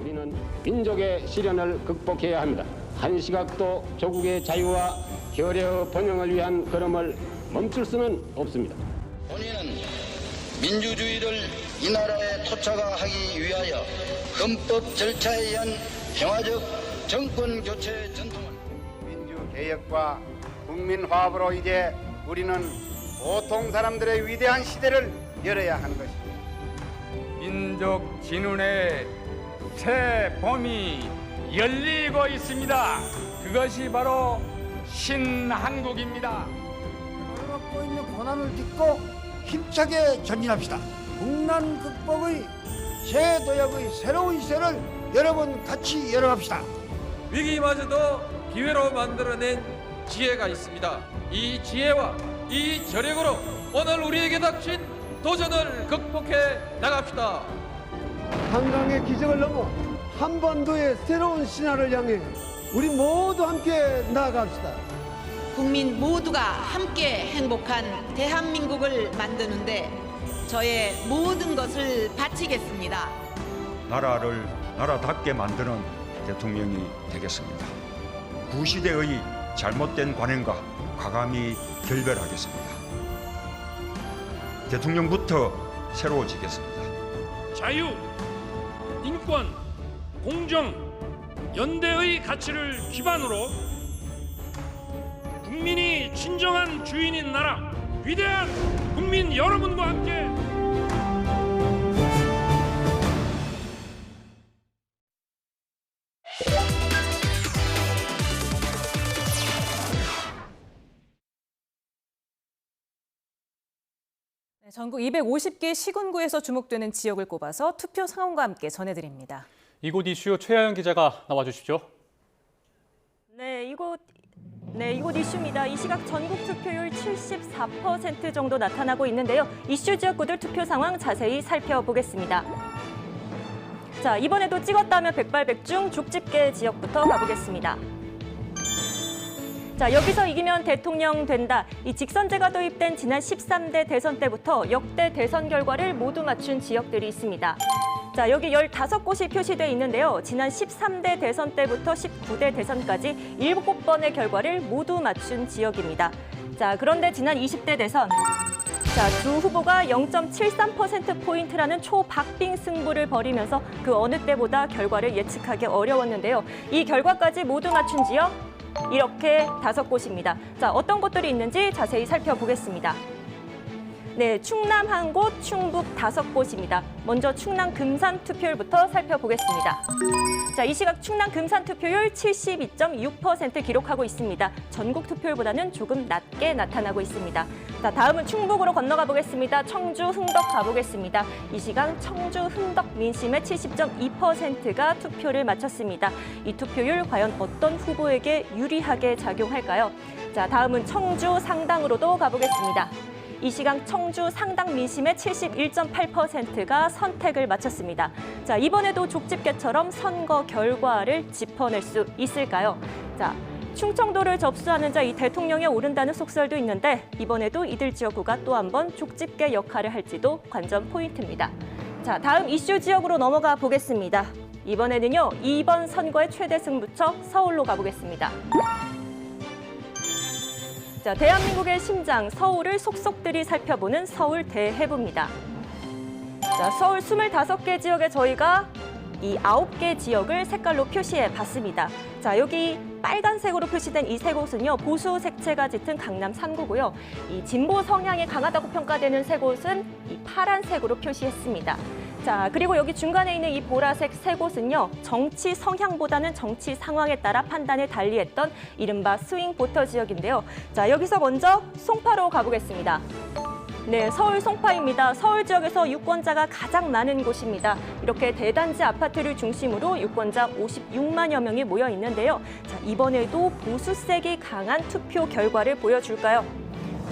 우리는 민족의 시련을 극복해야 합니다. 한 시각도 조국의 자유와 결의 번영을 위한 걸음을 멈출 수는 없습니다. 본인은 민주주의를 이 나라에 토착화하기 위하여 헌법 절차에 의한 평화적 정권 교체 전통을 민주개혁과 국민화합으로 이제 우리는 보통 사람들의 위대한 시대를 열어야 하는 것입니다. 민족 진운의 새 봄이 열리고 있습니다. 그것이 바로 신한국입니다. 갖고 있는 고난을 딛고 힘차게 전진합시다. 국난 극복의 새 도약의 새로운 시대를 여러분 같이 열어갑시다. 위기마저도 기회로 만들어낸 지혜가 있습니다. 이 지혜와 이 저력으로 오늘 우리에게 닥친 도전을 극복해 나갑시다. 한강의 기적을 넘어 한반도의 새로운 신화를 향해 우리 모두 함께 나아갑시다. 국민 모두가 함께 행복한 대한민국을 만드는데 저의 모든 것을 바치겠습니다. 나라를 나라답게 만드는 대통령이 되겠습니다. 구시대의 잘못된 관행과 과감히 결별하겠습니다. 대통령부터 새로워지겠습니다. 자유, 인권, 공정, 연대의 가치를 기반으로 국민이 진정한 주인인 나라, 위대한 국민 여러분과 함께 전국 250개 시군구에서 주목되는 지역을 꼽아서 투표 상황과 함께 전해드립니다. 이곳 이슈 최하연 기자가 나와주시죠. 이곳 이슈입니다. 이 시각 전국 투표율 74% 정도 나타나고 있는데요. 이슈 지역구들 투표 상황 자세히 살펴보겠습니다. 자, 이번에도 찍었다면 백발백중 족집게 지역부터 가보겠습니다. 자, 여기서 이기면 대통령 된다. 이 직선제가 도입된 지난 13대 대선 때부터 역대 대선 결과를 모두 맞춘 지역들이 있습니다. 자, 여기 15곳이 표시되어 있는데요. 지난 13대 대선 때부터 19대 대선까지 7번의 결과를 모두 맞춘 지역입니다. 자, 그런데 지난 20대 대선 자, 두 후보가 0.73%포인트라는 초박빙 승부를 벌이면서 그 어느 때보다 결과를 예측하기 어려웠는데요. 이 결과까지 모두 맞춘 지역 이렇게 5곳입니다. 자, 어떤 곳들이 있는지 자세히 살펴보겠습니다. 네, 충남 1곳, 충북 5곳입니다. 먼저 충남 금산 투표율부터 살펴보겠습니다. 자, 이 시각 충남 금산 투표율 72.6% 기록하고 있습니다. 전국 투표율보다는 조금 낮게 나타나고 있습니다. 자, 다음은 충북으로 건너가 보겠습니다. 청주, 흥덕 가보겠습니다. 이 시각 청주, 흥덕 민심의 70.2%가 투표를 마쳤습니다. 이 투표율 과연 어떤 후보에게 유리하게 작용할까요? 자, 다음은 청주 상당으로도 가보겠습니다. 이 시각 청주 상당 민심의 71.8%가 선택을 마쳤습니다. 자, 이번에도 족집게처럼 선거 결과를 짚어낼 수 있을까요? 자, 충청도를 접수하는 자 이 대통령에 오른다는 속설도 있는데 이번에도 이들 지역구가 또 한 번 족집게 역할을 할지도 관전 포인트입니다. 자, 다음 이슈 지역으로 넘어가 보겠습니다. 이번에는요, 이번 선거의 최대 승부처 서울로 가보겠습니다. 자, 대한민국의 심장 서울을 속속들이 살펴보는 서울 대해부입니다. 자, 서울 25개 지역에 저희가 이 9개 지역을 색깔로 표시해 봤습니다. 자, 여기 빨간색으로 표시된 이 세 곳은요, 보수 색채가 짙은 강남 3구고요. 이 진보 성향이 강하다고 평가되는 세 곳은 이 파란색으로 표시했습니다. 자, 그리고 여기 중간에 있는 이 보라색 세 곳은요, 정치 성향보다는 정치 상황에 따라 판단을 달리했던 이른바 스윙 보터 지역인데요. 자, 여기서 먼저 송파로 가보겠습니다. 네, 서울 송파입니다. 서울 지역에서 유권자가 가장 많은 곳입니다. 이렇게 대단지 아파트를 중심으로 유권자 56만여 명이 모여 있는데요. 자, 이번에도 보수색이 강한 투표 결과를 보여줄까요?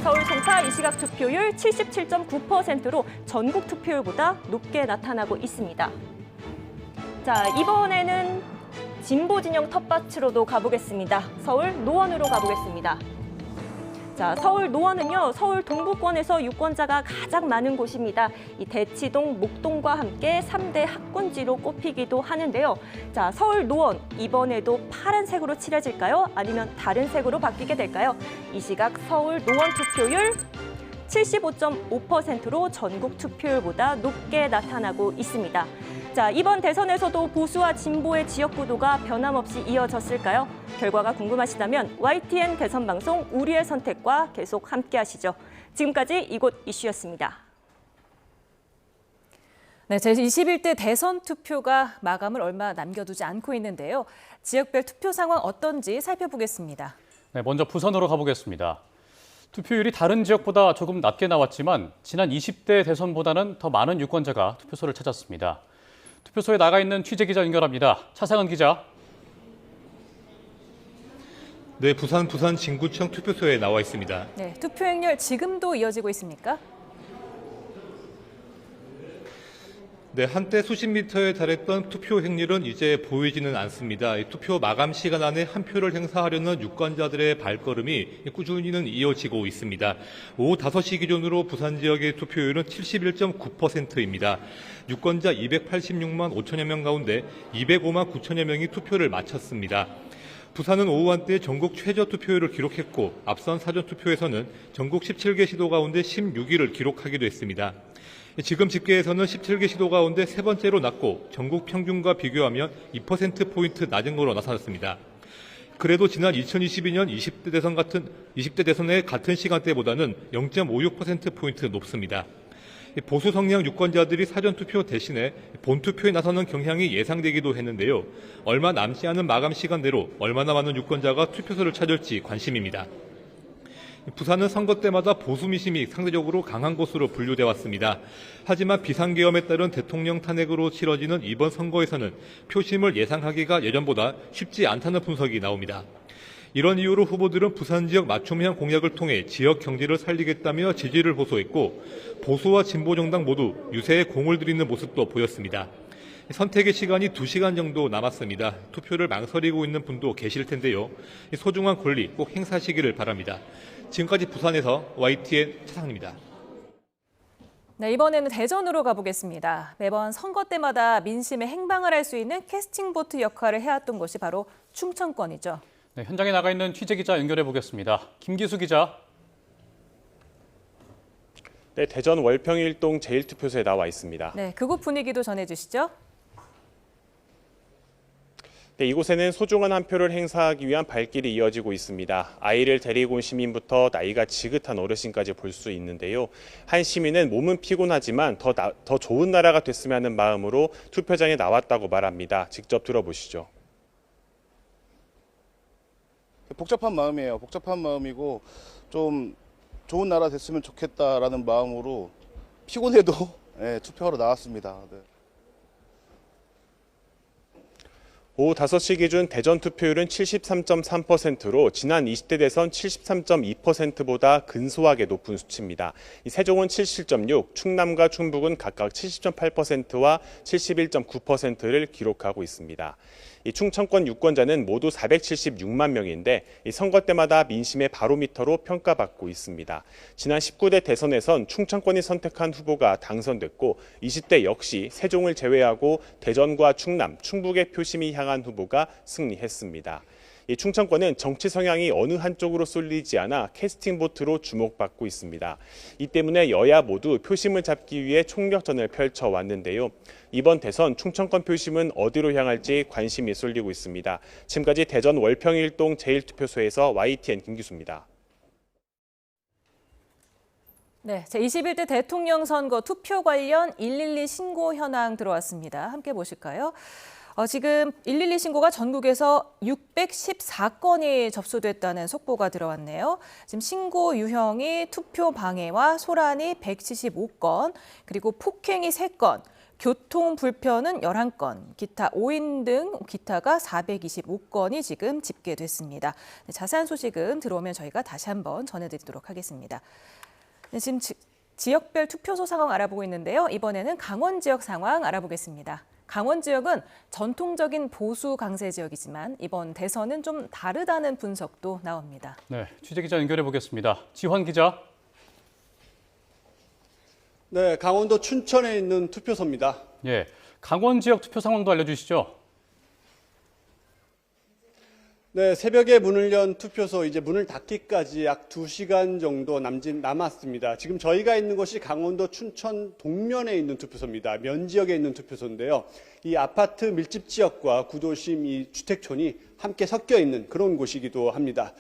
서울 송파 이 시각 투표율 77.9%로 전국 투표율보다 높게 나타나고 있습니다. 자, 이번에는 진보 진영 텃밭으로도 가보겠습니다. 서울 노원으로 가보겠습니다. 자, 서울 노원은요, 서울 동부권에서 유권자가 가장 많은 곳입니다. 이 대치동, 목동과 함께 3대 학군지로 꼽히기도 하는데요. 자, 서울 노원, 이번에도 파란색으로 칠해질까요? 아니면 다른 색으로 바뀌게 될까요? 이 시각 서울 노원 투표율 75.5%로 전국 투표율보다 높게 나타나고 있습니다. 자, 이번 대선에서도 보수와 진보의 지역 구도가 변함없이 이어졌을까요? 결과가 궁금하시다면 YTN 대선 방송 우리의 선택과 계속 함께하시죠. 지금까지 이곳 이슈였습니다. 네, 제21대 대선 투표가 마감을 얼마 남겨두지 않고 있는데요. 지역별 투표 상황 어떤지 살펴보겠습니다. 네, 먼저 부산으로 가보겠습니다. 투표율이 다른 지역보다 조금 낮게 나왔지만 지난 20대 대선보다는 더 많은 유권자가 투표소를 찾았습니다. 투표소에 나가 있는 취재기자 연결합니다. 차상은 기자. 네, 부산 진구청 투표소에 나와 있습니다. 네, 투표 행렬 지금도 이어지고 있습니까? 네, 한때 수십 미터에 달했던 투표 행렬은 이제 보이지는 않습니다. 투표 마감 시간 안에 한 표를 행사하려는 유권자들의 발걸음이 꾸준히는 이어지고 있습니다. 오후 5시 기준으로 부산 지역의 투표율은 71.9%입니다. 유권자 286만 5천여 명 가운데 205만 9천여 명이 투표를 마쳤습니다. 부산은 오후 한때 전국 최저 투표율을 기록했고 앞선 사전투표에서는 전국 17개 시도 가운데 16위를 기록하기도 했습니다. 지금 집계에서는 17개 시도 가운데 세 번째로 낮고 전국 평균과 비교하면 2%포인트 낮은 것으로 나타났습니다. 그래도 지난 2022년 20대 대선의 같은 시간대보다는 0.56%포인트 높습니다. 보수 성향 유권자들이 사전투표 대신에 본투표에 나서는 경향이 예상되기도 했는데요. 얼마 남지 않은 마감 시간 내로 얼마나 많은 유권자가 투표소를 찾을지 관심입니다. 부산은 선거 때마다 보수 민심이 상대적으로 강한 곳으로 분류돼 왔습니다. 하지만 비상계엄에 따른 대통령 탄핵으로 치러지는 이번 선거에서는 표심을 예상하기가 예전보다 쉽지 않다는 분석이 나옵니다. 이런 이유로 후보들은 부산 지역 맞춤형 공약을 통해 지역 경제를 살리겠다며 지지를 호소했고 보수와 진보 정당 모두 유세에 공을 들이는 모습도 보였습니다. 선택의 시간이 2시간 정도 남았습니다. 투표를 망설이고 있는 분도 계실 텐데요. 소중한 권리 꼭 행사하시기를 바랍니다. 지금까지 부산에서 YTN 차상입니다. 네, 이번에는 대전으로 가보겠습니다. 매번 선거 때마다 민심의 행방을 알 수 있는 캐스팅 보트 역할을 해왔던 곳이 바로 충청권이죠. 네, 현장에 나가 있는 취재기자 연결해 보겠습니다. 김기수 기자. 네, 대전 월평일동 제1투표소에 나와 있습니다. 네, 그곳 분위기도 전해주시죠. 네, 이곳에는 소중한 한 표를 행사하기 위한 발길이 이어지고 있습니다. 아이를 데리고 온 시민부터 나이가 지긋한 어르신까지 볼 수 있는데요. 한 시민은 몸은 피곤하지만 더 좋은 나라가 됐으면 하는 마음으로 투표장에 나왔다고 말합니다. 직접 들어보시죠. 복잡한 마음이에요. 복잡한 마음이고 좀 좋은 나라 됐으면 좋겠다라는 마음으로 피곤해도 투표하러 나왔습니다. 네. 오후 5시 기준 대전 투표율은 73.3%로 지난 20대 대선 73.2%보다 근소하게 높은 수치입니다. 세종은 77.6, 충남과 충북은 각각 70.8%와 71.9%를 기록하고 있습니다. 이 충청권 유권자는 모두 476만 명인데 선거 때마다 민심의 바로미터로 평가받고 있습니다. 지난 19대 대선에선 충청권이 선택한 후보가 당선됐고 20대 역시 세종을 제외하고 대전과 충남, 충북의 표심이 향한 후보가 승리했습니다. 이 충청권은 정치 성향이 어느 한쪽으로 쏠리지 않아 캐스팅 보트로 주목받고 있습니다. 이 때문에 여야 모두 표심을 잡기 위해 총력전을 펼쳐왔는데요. 이번 대선 충청권 표심은 어디로 향할지 관심이 쏠리고 있습니다. 지금까지 대전 월평일동 제1투표소에서 YTN 김기수입니다. 네, 제21대 대통령 선거 투표 관련 112 신고 현황 들어왔습니다. 함께 보실까요? 지금 112 신고가 전국에서 614건이 접수됐다는 속보가 들어왔네요. 지금 신고 유형이 투표 방해와 소란이 175건, 그리고 폭행이 3건, 교통 불편은 11건, 기타 오인 등 기타가 425건이 지금 집계됐습니다. 자세한 소식은 들어오면 저희가 다시 한번 전해드리도록 하겠습니다. 지금 지역별 투표소 상황 알아보고 있는데요. 이번에는 강원 지역 상황 알아보겠습니다. 강원 지역은 전통적인 보수 강세 지역이지만 이번 대선은 좀 다르다는 분석도 나옵니다. 네, 취재기자 연결해 보겠습니다. 지환 기자. 네, 강원도 춘천에 있는 투표소입니다. 예, 강원 지역 투표 상황도 알려주시죠. 네, 새벽에 문을 연 투표소 이제 문을 닫기까지 약 2시간 정도 남았습니다. 지금 저희가 있는 곳이 강원도 춘천 동면에 있는 투표소입니다. 면 지역에 있는 투표소인데요. 이 아파트 밀집 지역과 구도심 이 주택촌이 함께 섞여 있는 그런 곳이기도 합니다.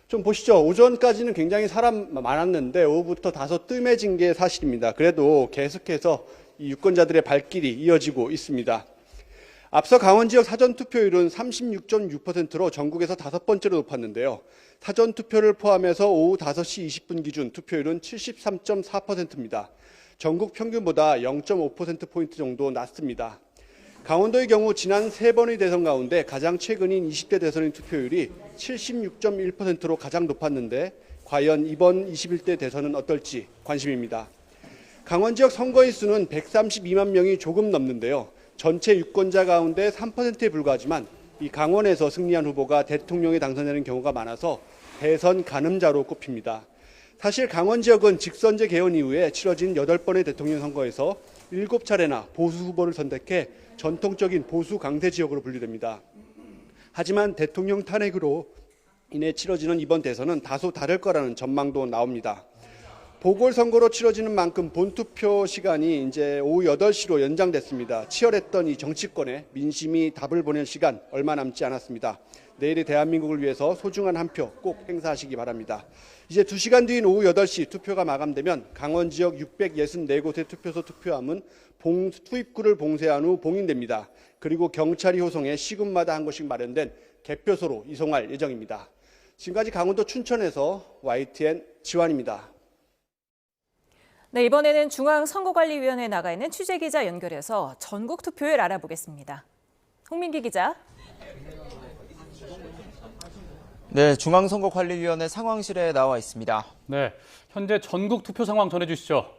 좀 보시죠. 오전까지는 굉장히 사람 많았는데 오후부터 다소 뜸해진 게 사실입니다. 그래도 계속해서 이 유권자들의 발길이 이어지고 있습니다. 앞서 강원 지역 사전투표율은 36.6%로 전국에서 5번째로 높았는데요. 사전투표를 포함해서 오후 5시 20분 기준 투표율은 73.4%입니다. 전국 평균보다 0.5%포인트 정도 낮습니다. 강원도의 경우 지난 3번의 대선 가운데 가장 최근인 20대 대선의 투표율이 76.1%로 가장 높았는데 과연 이번 21대 대선은 어떨지 관심입니다. 강원 지역 선거인 수는 132만 명이 조금 넘는데요. 전체 유권자 가운데 3%에 불과하지만 이 강원에서 승리한 후보가 대통령에 당선되는 경우가 많아서 대선 가늠자로 꼽힙니다. 사실 강원 지역은 직선제 개헌 이후에 치러진 8번의 대통령 선거에서 7차례나 보수 후보를 선택해 전통적인 보수 강세 지역으로 분류됩니다. 하지만 대통령 탄핵으로 인해 치러지는 이번 대선은 다소 다를 거라는 전망도 나옵니다. 보궐선거로 치러지는 만큼 본투표 시간이 이제 오후 8시로 연장됐습니다. 치열했던 이 정치권에 민심이 답을 보낼 시간 얼마 남지 않았습니다. 내일의 대한민국을 위해서 소중한 한 표 꼭 행사하시기 바랍니다. 이제 2시간 뒤인 오후 8시 투표가 마감되면 강원 지역 664곳의 투표소 투표함은 투입구를 봉쇄한 후 봉인됩니다. 그리고 경찰이 호송해 시군마다 한 곳씩 마련된 개표소로 이송할 예정입니다. 지금까지 강원도 춘천에서 YTN 지환입니다. 네, 이번에는 중앙선거관리위원회에 나가 있는 취재기자 연결해서 전국 투표율 알아보겠습니다. 홍민기 기자. 네, 중앙선거관리위원회 상황실에 나와 있습니다. 네, 현재 전국 투표 상황 전해주시죠.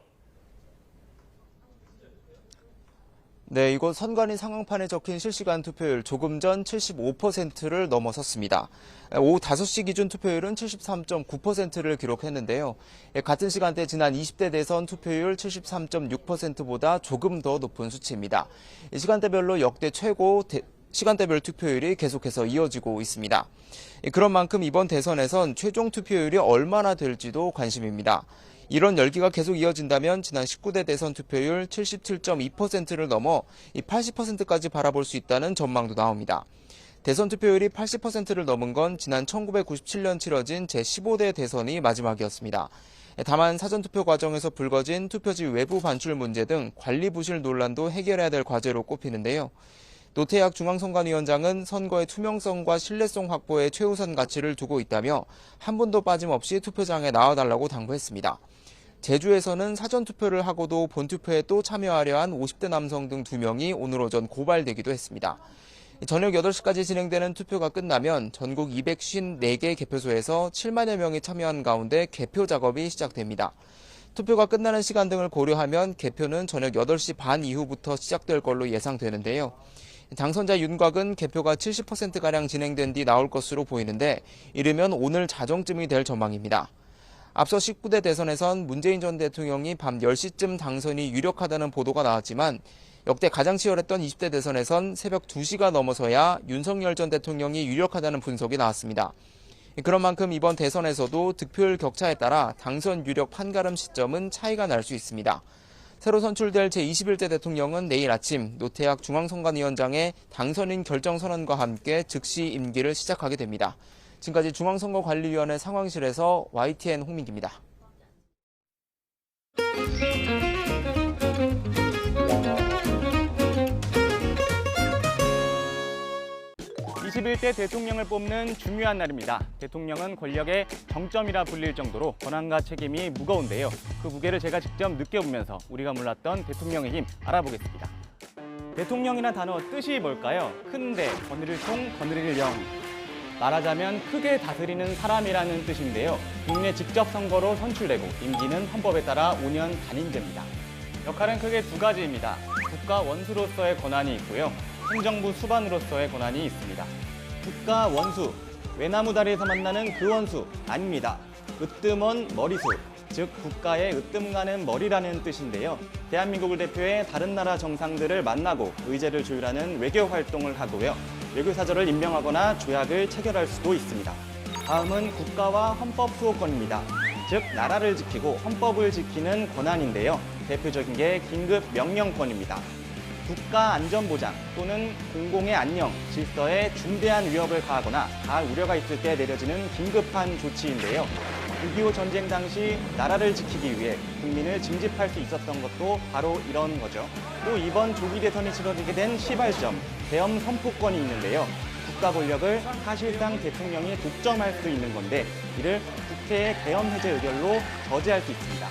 네, 이곳 선관위 상황판에 적힌 실시간 투표율 조금 전 75%를 넘어섰습니다. 오후 5시 기준 투표율은 73.9%를 기록했는데요. 같은 시간대 지난 20대 대선 투표율 73.6%보다 조금 더 높은 수치입니다. 이 시간대별로 역대 최고 시간대별 투표율이 계속해서 이어지고 있습니다. 그런 만큼 이번 대선에선 최종 투표율이 얼마나 될지도 관심입니다. 이런 열기가 계속 이어진다면 지난 19대 대선 투표율 77.2%를 넘어 80%까지 바라볼 수 있다는 전망도 나옵니다. 대선 투표율이 80%를 넘은 건 지난 1997년 치러진 제15대 대선이 마지막이었습니다. 다만 사전투표 과정에서 불거진 투표지 외부 반출 문제 등 관리 부실 논란도 해결해야 될 과제로 꼽히는데요. 노태학 중앙선관위원장은 선거의 투명성과 신뢰성 확보에 최우선 가치를 두고 있다며 한 분도 빠짐없이 투표장에 나와달라고 당부했습니다. 제주에서는 사전투표를 하고도 본투표에 또 참여하려 한 50대 남성 등 2명이 오늘 오전 고발되기도 했습니다. 저녁 8시까지 진행되는 투표가 끝나면 전국 254개 개표소에서 7만여 명이 참여한 가운데 개표 작업이 시작됩니다. 투표가 끝나는 시간 등을 고려하면 개표는 저녁 8시 반 이후부터 시작될 걸로 예상되는데요. 당선자 윤곽은 개표가 70%가량 진행된 뒤 나올 것으로 보이는데 이르면 오늘 자정쯤이 될 전망입니다. 앞서 19대 대선에선 문재인 전 대통령이 밤 10시쯤 당선이 유력하다는 보도가 나왔지만 역대 가장 치열했던 20대 대선에선 새벽 2시가 넘어서야 윤석열 전 대통령이 유력하다는 분석이 나왔습니다. 그런 만큼 이번 대선에서도 득표율 격차에 따라 당선 유력 판가름 시점은 차이가 날 수 있습니다. 새로 선출될 제21대 대통령은 내일 아침 노태학 중앙선관위원장의 당선인 결정선언과 함께 즉시 임기를 시작하게 됩니다. 지금까지 중앙선거관리위원회 상황실에서 YTN 홍민기입니다. 11대 대통령을 뽑는 중요한 날입니다. 대통령은 권력의 정점이라 불릴 정도로 권한과 책임이 무거운데요. 그 무게를 제가 직접 느껴보면서 우리가 몰랐던 대통령의 힘 알아보겠습니다. 대통령이란 단어 뜻이 뭘까요? 큰데, 거느릴 통, 거느릴 영. 말하자면 크게 다스리는 사람이라는 뜻인데요. 국내 직접 선거로 선출되고 임기는 헌법에 따라 5년 단임제입니다. 역할은 크게 두 가지입니다. 국가 원수로서의 권한이 있고요. 행정부 수반으로서의 권한이 있습니다. 국가 원수, 외나무 다리에서 만나는 그 원수 아닙니다. 으뜸원 머리수, 즉 국가의 으뜸 가는 머리라는 뜻인데요. 대한민국을 대표해 다른 나라 정상들을 만나고 의제를 조율하는 외교 활동을 하고요. 외교사절을 임명하거나 조약을 체결할 수도 있습니다. 다음은 국가와 헌법 수호권입니다. 즉 나라를 지키고 헌법을 지키는 권한인데요. 대표적인 게 긴급 명령권입니다. 국가 안전보장 또는 공공의 안녕, 질서에 중대한 위협을 가하거나 가할 우려가 있을 때 내려지는 긴급한 조치인데요. 6.25 전쟁 당시 나라를 지키기 위해 국민을 징집할 수 있었던 것도 바로 이런 거죠. 또 이번 조기 대선이 치러지게 된 시발점, 계엄 선포권이 있는데요. 국가 권력을 사실상 대통령이 독점할 수 있는 건데 이를 국회의 계엄 해제 의결로 저지할 수 있습니다.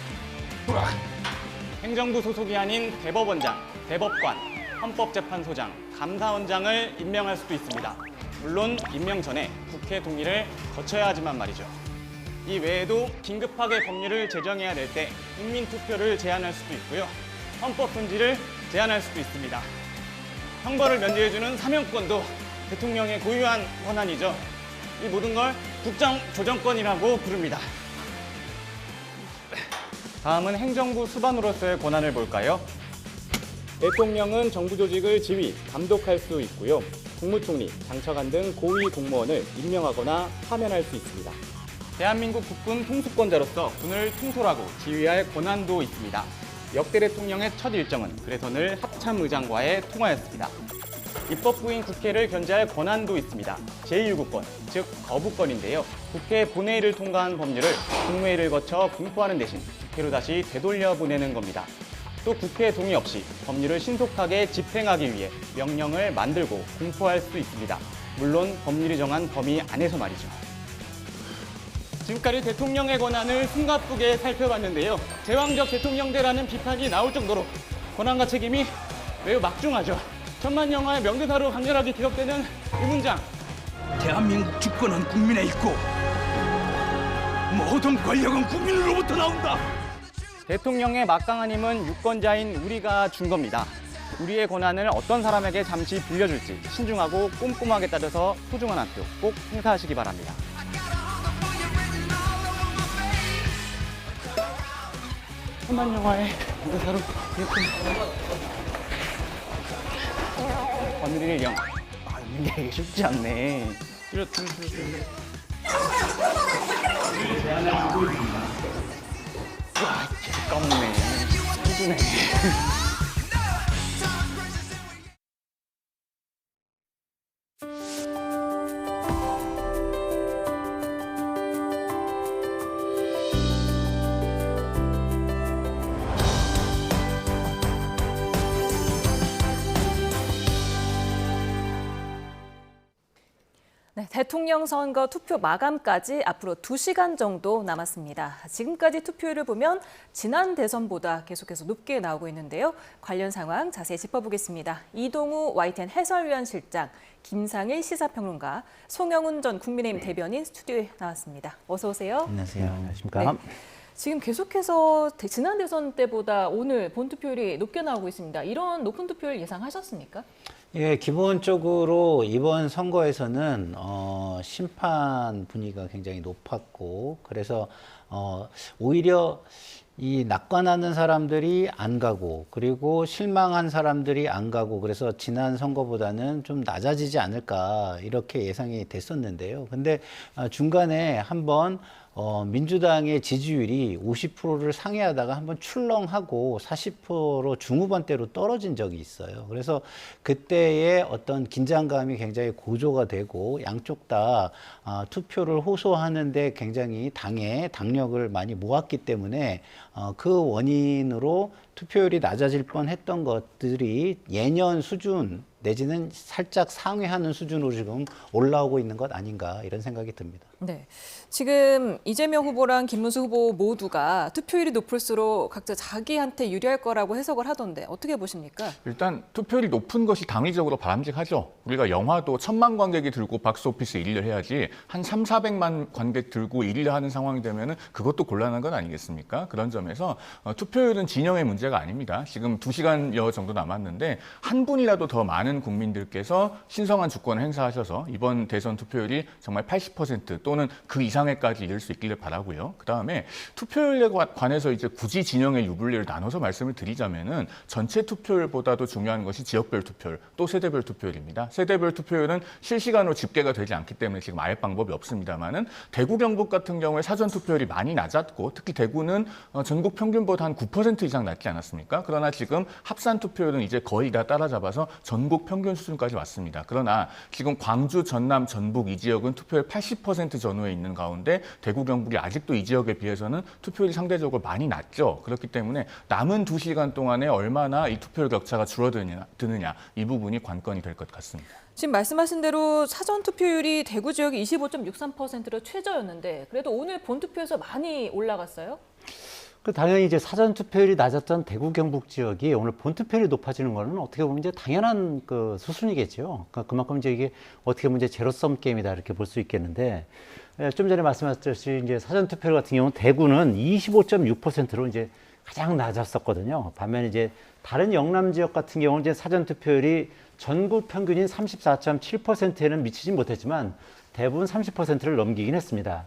행정부 소속이 아닌 대법원장, 대법관, 헌법재판소장, 감사원장을 임명할 수도 있습니다. 물론 임명 전에 국회 동의를 거쳐야 하지만 말이죠. 이 외에도 긴급하게 법률을 제정해야 될 때 국민투표를 제안할 수도 있고요. 헌법 손질을 제안할 수도 있습니다. 형벌을 면제해주는 사면권도 대통령의 고유한 권한이죠. 이 모든 걸 국정조정권이라고 부릅니다. 다음은 행정부 수반으로서의 권한을 볼까요? 대통령은 정부 조직을 지휘, 감독할 수 있고요. 국무총리, 장차관 등 고위 공무원을 임명하거나 파면할 수 있습니다. 대한민국 국군 통수권자로서 군을 통솔하고 지휘할 권한도 있습니다. 역대 대통령의 첫 일정은 그래서 늘 합참의장과의 통화였습니다. 입법부인 국회를 견제할 권한도 있습니다. 제1구권, 즉 거부권인데요. 국회 본회의를 통과한 법률을 국무회의를 거쳐 공포하는 대신 국회로 다시 되돌려 보내는 겁니다. 또 국회 동의 없이 법률을 신속하게 집행하기 위해 명령을 만들고 공포할 수 있습니다. 물론 법률이 정한 범위 안에서 말이죠. 지금까지 대통령의 권한을 숨가쁘게 살펴봤는데요. 제왕적 대통령제라는 비판이 나올 정도로 권한과 책임이 매우 막중하죠. 천만 영화의 명대사로 강렬하게 기록되는 이 문장. 대한민국 주권은 국민에 있고 모든 권력은 국민으로부터 나온다. 대통령의 막강한 힘은 유권자인 우리가 준 겁니다. 우리의 권한을 어떤 사람에게 잠시 빌려줄지 신중하고 꼼꼼하게 따져서 소중한 한 표 꼭 행사하시기 바랍니다. 천만 영화의 명대사로 거느릴 영. 이게 쉽지 않네. 제안을 주고 있습니다. 와, 계속 까먹네. 힘드네. 네, 대통령 선거 투표 마감까지 앞으로 2시간 정도 남았습니다. 지금까지 투표율을 보면 지난 대선보다 계속해서 높게 나오고 있는데요. 관련 상황 자세히 짚어보겠습니다. 이동우 YTN 해설위원 실장, 김상일 시사평론가, 송영훈 전 국민의힘 대변인 스튜디오에 나왔습니다. 어서 오세요. 안녕하세요. 안녕하십니까. 네. 지금 계속해서 지난 대선 때보다 오늘 본투표율이 높게 나오고 있습니다. 이런 높은 투표율 예상하셨습니까? 예, 기본적으로 이번 선거에서는 심판 분위기가 굉장히 높았고, 그래서 오히려 이 낙관하는 사람들이 안 가고, 그리고 실망한 사람들이 안 가고, 그래서 지난 선거보다는 좀 낮아지지 않을까 이렇게 예상이 됐었는데요. 근데 중간에 한번 민주당의 지지율이 50%를 상회하다가 한번 출렁하고 40% 중후반대로 떨어진 적이 있어요. 그래서 그때의 어떤 긴장감이 굉장히 고조가 되고 양쪽 다 투표를 호소하는데 굉장히 당력을 많이 모았기 때문에 그 원인으로 투표율이 낮아질 뻔했던 것들이 예년 수준 내지는 살짝 상회하는 수준으로 지금 올라오고 있는 것 아닌가 이런 생각이 듭니다. 네, 지금 이재명 후보랑 김문수 후보 모두가 투표율이 높을수록 각자 자기한테 유리할 거라고 해석을 하던데 어떻게 보십니까? 일단 투표율이 높은 것이 당위적으로 바람직하죠. 우리가 영화도 1000만 관객이 들고 박스오피스 1위를 해야지 한 300~400만 관객 들고 1위를 하는 상황이 되면 그것도 곤란한 건 아니겠습니까? 그런 점에서 투표율은 진영의 문제가 아닙니다. 지금 2시간여 정도 남았는데 한 분이라도 더 많은 국민들께서 신성한 주권을 행사하셔서 이번 대선 투표율이 정말 80% 또는 그 이상에까지 이를 수 있기를 바라고요. 그다음에 투표율에 관해서 이제 굳이 진영의 유불리를 나눠서 말씀을 드리자면은 전체 투표율보다도 중요한 것이 지역별 투표율 또 세대별 투표율입니다. 세대별 투표율은 실시간으로 집계가 되지 않기 때문에 지금 알 방법이 없습니다만은 대구 경북 같은 경우에 사전 투표율이 많이 낮았고 특히 대구는 전국 평균보다 한 9% 이상 낮지 않았습니까? 그러나 지금 합산 투표율은 이제 거의 다 따라잡아서 전국 평균 수준까지 왔습니다. 그러나 지금 광주, 전남, 전북 이 지역은 투표율 80% 전후에 있는 가운데 대구, 경북이 아직도 이 지역에 비해서는 투표율이 상대적으로 많이 낮죠. 그렇기 때문에 남은 2시간 동안에 얼마나 이 투표율 격차가 줄어드느냐 이 부분이 관건이 될 것 같습니다. 지금 말씀하신 대로 사전 투표율이 대구 지역이 25.63%로 최저였는데 그래도 오늘 본투표에서 많이 올라갔어요? 당연히 이제 사전 투표율이 낮았던 대구 경북 지역이 오늘 본투표율이 높아지는 거는 어떻게 보면 이제 당연한 그 수순이겠죠. 그만큼 이제 이게 어떻게 보면 이제 제로섬 게임이다 이렇게 볼 수 있겠는데 좀 전에 말씀하셨듯이 이제 사전 투표율 같은 경우는 대구는 25.6%로 이제 가장 낮았었거든요. 반면에 이제 다른 영남 지역 같은 경우는 이제 사전 투표율이 전국 평균인 34.7%에는 미치지 못했지만 대부분 30%를 넘기긴 했습니다.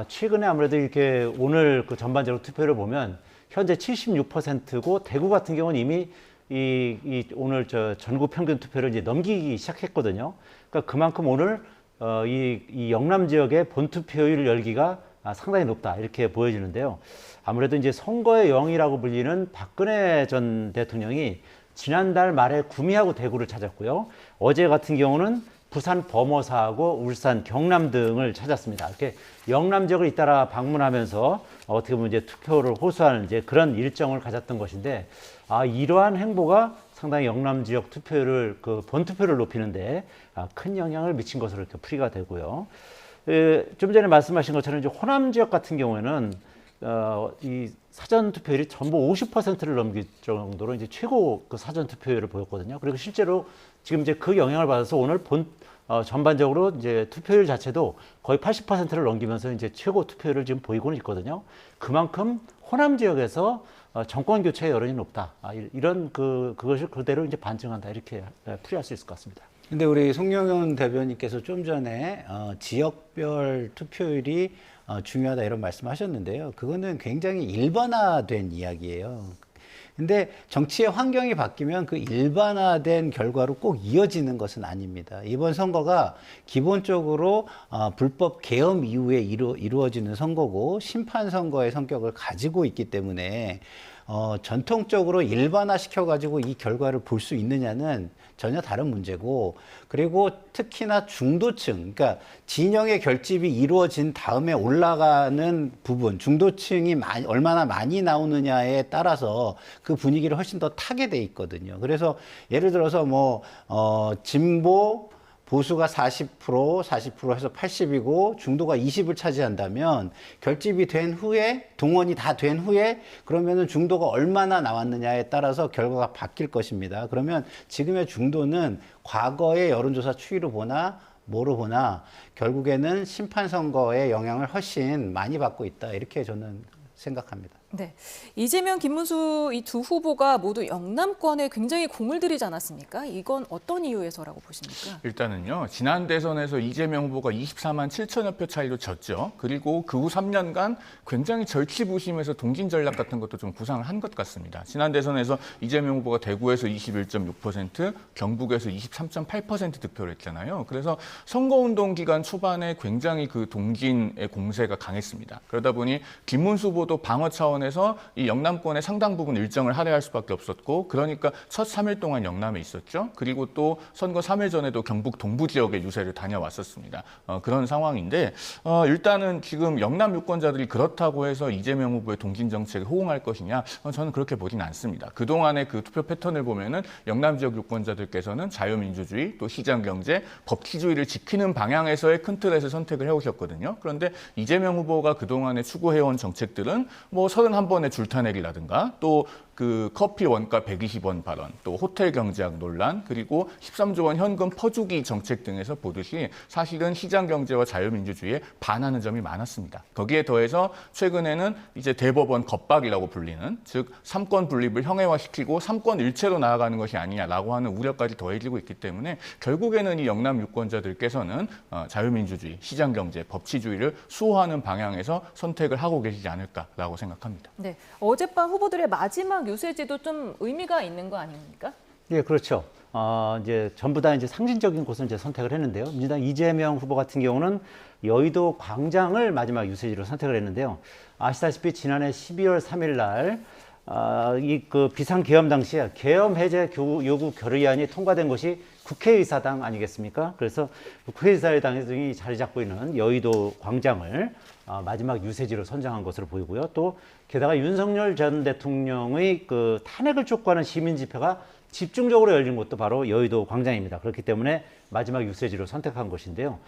최근에 아무래도 이렇게 오늘 그 전반적으로 투표를 보면 현재 76%고 대구 같은 경우는 이미 오늘 전국 평균 투표를 이제 넘기기 시작했거든요. 그러니까 그만큼 오늘 이 영남 지역의 본투표율 열기가 상당히 높다 이렇게 보여지는데요. 아무래도 이제 선거의 영이라고 불리는 박근혜 전 대통령이 지난달 말에 구미하고 대구를 찾았고요. 어제 같은 경우는 부산 범어사하고 울산, 경남 등을 찾았습니다. 이렇게 영남 지역을 잇따라 방문하면서 어떻게 보면 이제 투표를 호소하는 이제 그런 일정을 가졌던 것인데, 이러한 행보가 상당히 영남 지역 투표율을 본투표를 높이는데 큰 영향을 미친 것으로 이렇게 풀이가 되고요. 좀 전에 말씀하신 것처럼 이제 호남 지역 같은 경우에는 이 사전 투표율이 전부 50%를 넘길 정도로 이제 최고 그 사전 투표율을 보였거든요. 그리고 실제로 지금 이제 그 영향을 받아서 오늘 전반적으로 이제 투표율 자체도 거의 80%를 넘기면서 이제 최고 투표율을 지금 보이고는 있거든요. 그만큼 호남 지역에서 정권 교체 여론이 높다. 이런 그것을 그대로 이제 반증한다. 이렇게 풀이할 수 있을 것 같습니다. 근데 우리 송영현 대변인께서 좀 전에 지역별 투표율이 중요하다 이런 말씀하셨는데요. 그거는 굉장히 일반화된 이야기예요. 근데 정치의 환경이 바뀌면 그 일반화된 결과로 꼭 이어지는 것은 아닙니다. 이번 선거가 기본적으로 불법 계엄 이후에 이루어지는 선거고 심판 선거의 성격을 가지고 있기 때문에 전통적으로 일반화 시켜가지고 이 결과를 볼 수 있느냐는 전혀 다른 문제고, 그리고 특히나 중도층, 그러니까 진영의 결집이 이루어진 다음에 올라가는 부분, 중도층이 얼마나 많이 나오느냐에 따라서 그 분위기를 훨씬 더 타게 돼 있거든요. 그래서 예를 들어서 진보, 보수가 40% 해서 80이고 중도가 20을 차지한다면 결집이 된 후에, 동원이 다 된 후에 그러면은 중도가 얼마나 나왔느냐에 따라서 결과가 바뀔 것입니다. 그러면 지금의 중도는 과거의 여론조사 추이로 보나 뭐로 보나 결국에는 심판선거의 영향을 훨씬 많이 받고 있다. 이렇게 저는 생각합니다. 네, 이재명, 김문수 이 두 후보가 모두 영남권에 굉장히 공을 들이지 않았습니까? 이건 어떤 이유에서라고 보십니까? 일단은요, 지난 대선에서 이재명 후보가 24만 7천여 표 차이로 졌죠. 그리고 그 후 3년간 굉장히 절치부심해서 동진 전략 같은 것도 좀 구상을 한 것 같습니다. 지난 대선에서 이재명 후보가 대구에서 21.6%, 경북에서 23.8% 득표를 했잖아요. 그래서 선거운동 기간 초반에 굉장히 그 동진의 공세가 강했습니다. 그러다 보니 김문수 후보도 방어 차원의 차원에서 이 영남권의 상당 부분 일정을 할애할 수밖에 없었고 그러니까 첫 3일 동안 영남에 있었죠. 그리고 또 선거 3일 전에도 경북 동부 지역의 유세를 다녀왔었습니다. 그런 상황인데 일단은 지금 영남 유권자들이 그렇다고 해서 이재명 후보의 동진 정책에 호응할 것이냐? 저는 그렇게 보진 않습니다. 그동안의 그 투표 패턴을 보면은 영남 지역 유권자들께서는 자유민주주의, 또 시장경제, 법치주의를 지키는 방향에서의 큰 틀에서 선택을 해오셨거든요. 그런데 이재명 후보가 그동안에 추구해온 정책들은 뭐 31번의 줄타내기라든가 또 그 커피 원가 120원 발언, 또 호텔 경제학 논란, 그리고 13조 원 현금 퍼주기 정책 등에서 보듯이 사실은 시장 경제와 자유민주주의에 반하는 점이 많았습니다. 거기에 더해서 최근에는 이제 대법원 겁박이라고 불리는, 즉 삼권 분립을 형해화시키고 삼권 일체로 나아가는 것이 아니냐라고 하는 우려까지 더해지고 있기 때문에 결국에는 이 영남 유권자들께서는 자유민주주의, 시장 경제, 법치주의를 수호하는 방향에서 선택을 하고 계시지 않을까라고 생각합니다. 네, 어젯밤 후보들의 마지막 유세지도 좀 의미가 있는 거 아닙니까? 예, 그렇죠. 이제 전부 다 이제 상징적인 곳을 이제 선택을 했는데요. 민주당 이재명 후보 같은 경우는 여의도 광장을 마지막 유세지로 선택을 했는데요. 아시다시피 지난해 12월 3일 날 그 비상계엄 당시에 계엄 해제 요구 결의안이 통과된 것이 국회의사당 아니겠습니까? 그래서 국회의사당이 자리 잡고 있는 여의도 광장을 마지막 유세지로 선정한 것으로 보이고요. 또 게다가 윤석열 전 대통령의 그 탄핵을 촉구하는 시민 집회가 집중적으로 열린 곳도 바로 여의도 광장입니다. 그렇기 때문에 마지막 유세지로 선택한 것인데요.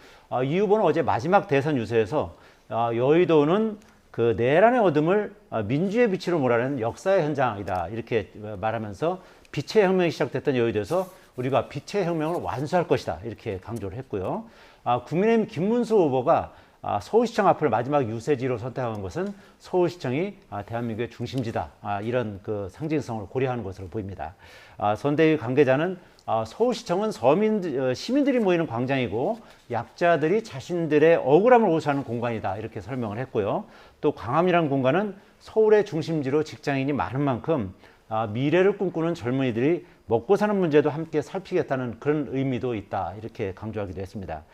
이 후보는 어제 마지막 대선 유세에서 여의도는 그 내란의 어둠을 민주의 빛으로 몰아내는 역사의 현장이다, 이렇게 말하면서 빛의 혁명이 시작됐던 여의도에서 우리가 빛의 혁명을 완수할 것이다, 이렇게 강조를 했고요. 국민의힘 김문수 후보가 서울시청 앞을 마지막 유세지로 선택한 것은 서울시청이 대한민국의 중심지다, 이런 그 상징성을 고려하는 것으로 보입니다. 선대위 관계자는 서울시청은 시민들이 모이는 광장이고 약자들이 자신들의 억울함을 호소하는 공간이다, 이렇게 설명을 했고요. 또 광화문이라는 공간은 서울의 중심지로 직장인이 많은 만큼 미래를 꿈꾸는 젊은이들이 먹고 사는 문제도 함께 살피겠다는 그런 의미도 있다, 이렇게 강조하기도 했습니다.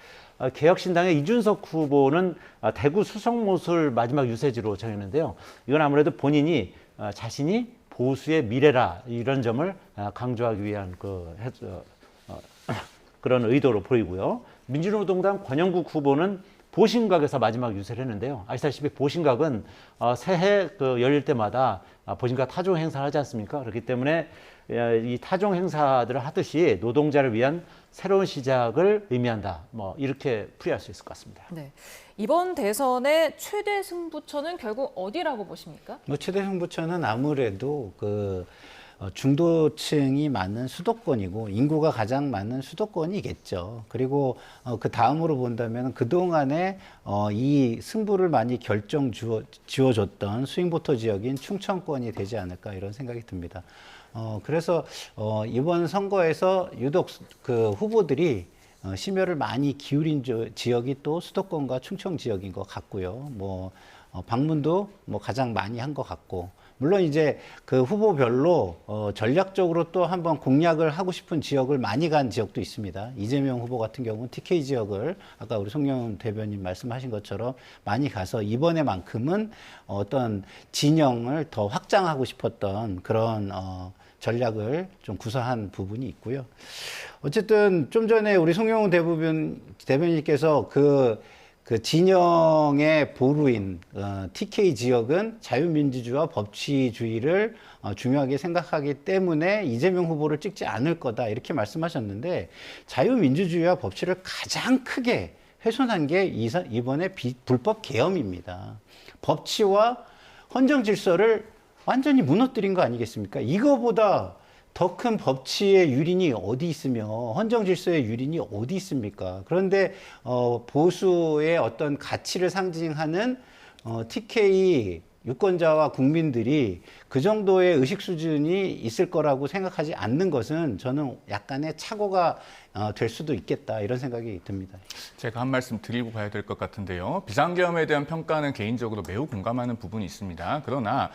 개혁신당의 이준석 후보는 대구 수성못을 마지막 유세지로 정했는데요. 이건 아무래도 본인이 자신이 보수의 미래라, 이런 점을 강조하기 위한 그런 의도로 보이고요. 민주노동당 권영국 후보는 보신각에서 마지막 유세를 했는데요. 아시다시피 보신각은 새해 열릴 때마다 보신각 타종 행사를 하지 않습니까? 그렇기 때문에 이 타종 행사들을 하듯이 노동자를 위한 새로운 시작을 의미한다, 뭐 이렇게 풀이할 수 있을 것 같습니다. 네, 이번 대선의 최대 승부처는 결국 어디라고 보십니까? 최대 승부처는 아무래도 중도층이 많은 수도권이고 인구가 가장 많은 수도권이겠죠. 그리고 그 다음으로 본다면 그동안에 이 승부를 많이 지어줬던 스윙보터 지역인 충청권이 되지 않을까, 이런 생각이 듭니다. 그래서 이번 선거에서 유독 그 후보들이 심혈을 많이 기울인 지역이 또 수도권과 충청 지역인 것 같고요. 방문도 가장 많이 한 것 같고, 물론 이제 그 후보별로 전략적으로 또 한번 공략을 하고 싶은 지역을 많이 간 지역도 있습니다. 이재명 후보 같은 경우는 TK 지역을 아까 우리 송영훈 대변인 말씀하신 것처럼 많이 가서 이번에만큼은 어떤 진영을 더 확장하고 싶었던 그런 전략을 좀 구사한 부분이 있고요. 어쨌든 좀 전에 우리 송영훈 대변인께서 그 진영의 보루인 TK 지역은 자유민주주의와 법치주의를 중요하게 생각하기 때문에 이재명 후보를 찍지 않을 거다, 이렇게 말씀하셨는데, 자유민주주의와 법치를 가장 크게 훼손한 게 이번에 불법 계엄입니다. 법치와 헌정 질서를 완전히 무너뜨린 거 아니겠습니까? 이거보다 더 큰 법치의 유린이 어디 있으며 헌정 질서의 유린이 어디 있습니까? 그런데 보수의 어떤 가치를 상징하는 TK 유권자와 국민들이 그 정도의 의식 수준이 있을 거라고 생각하지 않는 것은 저는 약간의 착오가 될 수도 있겠다, 이런 생각이 듭니다. 제가 한 말씀 드리고 가야 될 것 같은데요. 비상계엄에 대한 평가는 개인적으로 매우 공감하는 부분이 있습니다. 그러나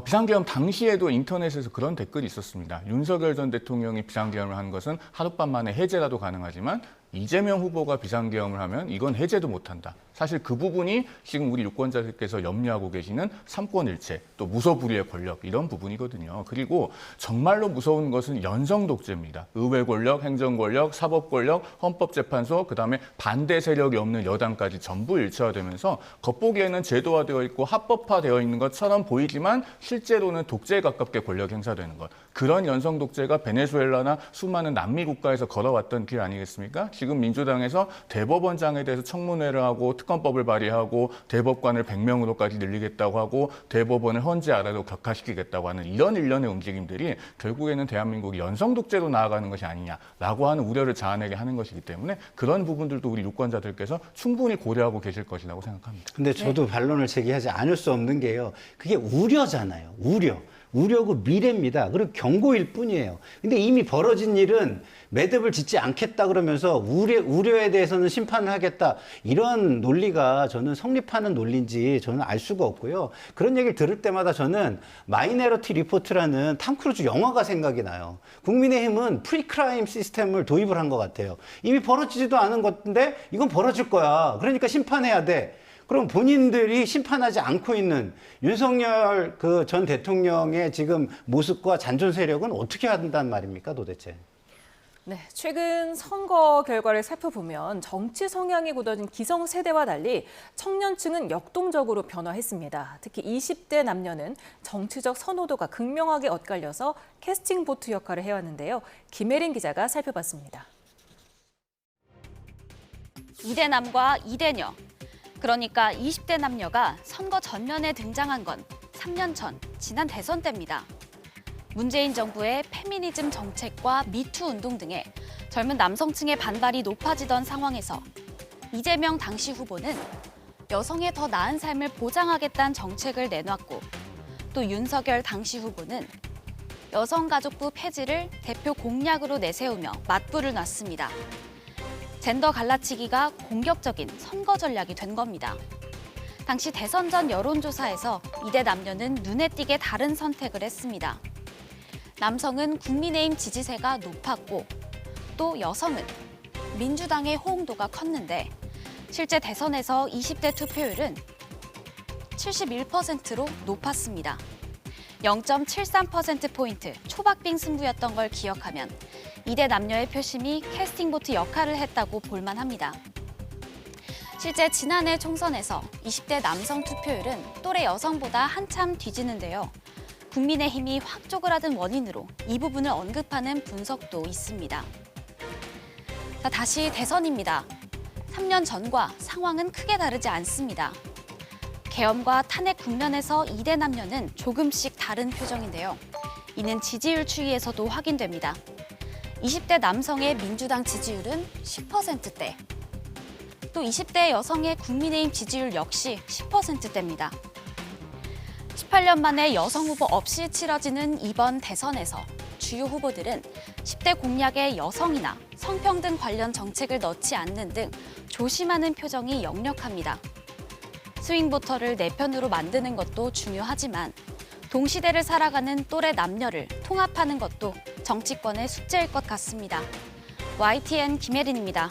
비상계엄 당시에도 인터넷에서 그런 댓글이 있었습니다. 윤석열 전 대통령이 비상계엄을 한 것은 하룻밤 만에 해제라도 가능하지만 이재명 후보가 비상계엄을 하면 이건 해제도 못한다. 사실 그 부분이 지금 우리 유권자들께서 염려하고 계시는 삼권일체, 또 무소불위의 권력 이런 부분이거든요. 그리고 정말로 무서운 것은 연성 독재입니다. 의회 권력, 행정 권력, 사법 권력, 헌법재판소, 그다음에 반대 세력이 없는 여당까지 전부 일체화되면서 겉보기에는 제도화되어 있고 합법화되어 있는 것처럼 보이지만 실제로는 독재에 가깝게 권력이 행사되는 것. 그런 연성 독재가 베네수엘라나 수많은 남미 국가에서 걸어왔던 길 아니겠습니까? 지금 민주당에서 대법원장에 대해서 청문회를 하고 특검법을 발의하고 대법관을 100명으로까지 늘리겠다고 하고 대법원을 헌재 아래로 격화시키겠다고 하는 이런 일련의 움직임들이 결국에는 대한민국이 연성 독재로 나아가는 것이 아니냐라고 하는 우려를 자아내게 하는 것이기 때문에 그런 부분들도 우리 유권자들께서 충분히 고려하고 계실 것이라고 생각합니다. 근데 저도 반론을 제기하지 않을 수 없는 게요. 그게 우려잖아요. 우려고 미래입니다. 그리고 경고일 뿐이에요. 근데 이미 벌어진 일은 매듭을 짓지 않겠다 그러면서 우려에 대해서는 심판을 하겠다. 이런 논리가 저는 성립하는 논리인지 저는 알 수가 없고요. 그런 얘기를 들을 때마다 저는 마이너리티 리포트라는 탐 크루즈 영화가 생각이 나요. 국민의힘은 프리크라임 시스템을 도입을 한 것 같아요. 이미 벌어지지도 않은 건데 이건 벌어질 거야. 그러니까 심판해야 돼. 그럼 본인들이 심판하지 않고 있는 윤석열 그 전 대통령의 지금 모습과 잔존 세력은 어떻게 한단 말입니까, 도대체? 네, 최근 선거 결과를 살펴보면 정치 성향이 굳어진 기성세대와 달리 청년층은 역동적으로 변화했습니다. 특히 20대 남녀는 정치적 선호도가 극명하게 엇갈려서 캐스팅 보트 역할을 해왔는데요. 김혜린 기자가 살펴봤습니다. 2대 남과 2대 녀. 그러니까 20대 남녀가 선거 전면에 등장한 건 3년 전 지난 대선 때입니다. 문재인 정부의 페미니즘 정책과 미투 운동 등에 젊은 남성층의 반발이 높아지던 상황에서 이재명 당시 후보는 여성의 더 나은 삶을 보장하겠다는 정책을 내놨고 또 윤석열 당시 후보는 여성가족부 폐지를 대표 공약으로 내세우며 맞불을 놨습니다. 젠더 갈라치기가 공격적인 선거 전략이 된 겁니다. 당시 대선 전 여론조사에서 2대 남녀는 눈에 띄게 다른 선택을 했습니다. 남성은 국민의힘 지지세가 높았고 또 여성은 민주당의 호응도가 컸는데 실제 대선에서 20대 투표율은 71%로 높았습니다. 0.73%포인트 초박빙 승부였던 걸 기억하면 2대 남녀의 표심이 캐스팅보트 역할을 했다고 볼만합니다. 실제 지난해 총선에서 20대 남성 투표율은 또래 여성보다 한참 뒤지는데요. 국민의힘이 확 쪼그라든 원인으로 이 부분을 언급하는 분석도 있습니다. 자, 다시 대선입니다. 3년 전과 상황은 크게 다르지 않습니다. 계엄과 탄핵 국면에서 2대 남녀는 조금씩 다른 표정인데요. 이는 지지율 추이에서도 확인됩니다. 20대 남성의 민주당 지지율은 10%대, 또 20대 여성의 국민의힘 지지율 역시 10%대입니다. 18년 만에 여성 후보 없이 치러지는 이번 대선에서 주요 후보들은 10대 공약에 여성이나 성평등 관련 정책을 넣지 않는 등 조심하는 표정이 역력합니다. 스윙보터를 내 편으로 만드는 것도 중요하지만 동시대를 살아가는 또래 남녀를 통합하는 것도 정치권의 숙제일 것 같습니다. YTN 김혜린입니다.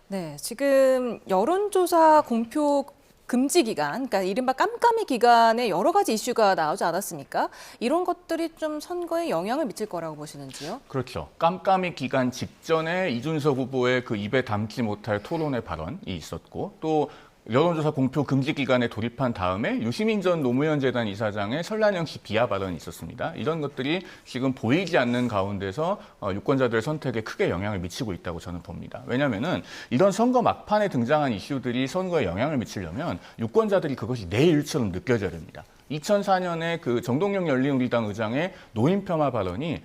네, 지금 여론조사 공표 금지 기간, 그러니까 이른바 깜깜이 기간에 여러 가지 이슈가 나오지 않았습니까? 이런 것들이 좀 선거에 영향을 미칠 거라고 보시는지요? 그렇죠. 깜깜이 기간 직전에 이준석 후보의 그 입에 담지 못할 토론의 발언이 있었고 또 여론조사 공표 금지 기간에 돌입한 다음에 유시민 전 노무현 재단 이사장의 설란영 씨 비하 발언이 있었습니다. 이런 것들이 지금 보이지 않는 가운데서 유권자들의 선택에 크게 영향을 미치고 있다고 저는 봅니다. 왜냐하면은 이런 선거 막판에 등장한 이슈들이 선거에 영향을 미치려면 유권자들이 그것이 내 일처럼 느껴져야 됩니다. 2004년에 그 정동영 열린우리당 의장의 노인 폄하 발언이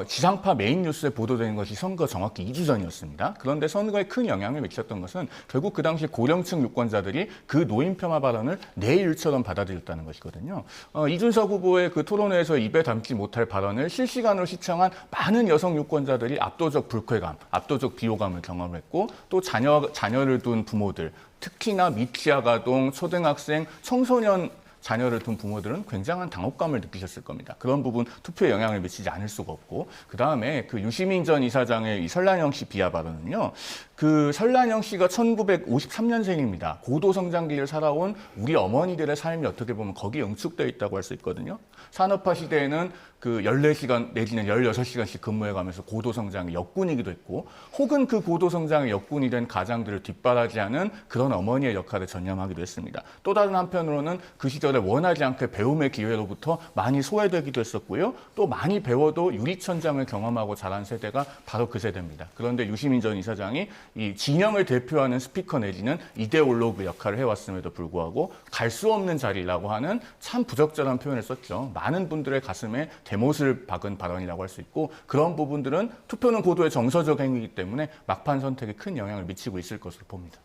지상파 메인 뉴스에 보도된 것이 선거 정확히 2주 전이었습니다. 그런데 선거에 큰 영향을 미쳤던 것은 결국 그 당시 고령층 유권자들이 그 노인 폄하 발언을 내 일처럼 받아들였다는 것이거든요. 이준석 후보의 그 토론회에서 입에 담지 못할 발언을 실시간으로 시청한 많은 여성 유권자들이 압도적 불쾌감, 압도적 비호감을 경험했고 또 자녀를 둔 부모들, 특히나 미취학 아동, 초등학생, 청소년 자녀를 둔 부모들은 굉장한 당혹감을 느끼셨을 겁니다. 그런 부분 투표에 영향을 미치지 않을 수가 없고, 그 다음에 그 유시민 전 이사장의 이 설란영 씨 비하 발언은요, 그 설란영 씨가 1953년생입니다. 고도 성장기를 살아온 우리 어머니들의 삶이 어떻게 보면 거기에 응축되어 있다고 할 수 있거든요. 산업화 시대에는 그 14시간 내지는 16시간씩 근무해가면서 고도 성장의 역군이기도 했고, 혹은 그 고도 성장의 역군이 된 가장들을 뒷바라지하는 그런 어머니의 역할을 전념하기도 했습니다. 또 다른 한편으로는 그 시절에 원하지 않게 배움의 기회로부터 많이 소외되기도 했었고요. 또 많이 배워도 유리천장을 경험하고 자란 세대가 바로 그 세대입니다. 그런데 유시민 전 이사장이 이 진영을 대표하는 스피커 내지는 이데올로그 역할을 해왔음에도 불구하고 갈 수 없는 자리라고 하는 참 부적절한 표현을 썼죠. 많은 분들의 가슴에 대못을 박은 발언이라고 할 수 있고, 그런 부분들은 투표는 고도의 정서적 행위이기 때문에 막판 선택에 큰 영향을 미치고 있을 것으로 봅니다.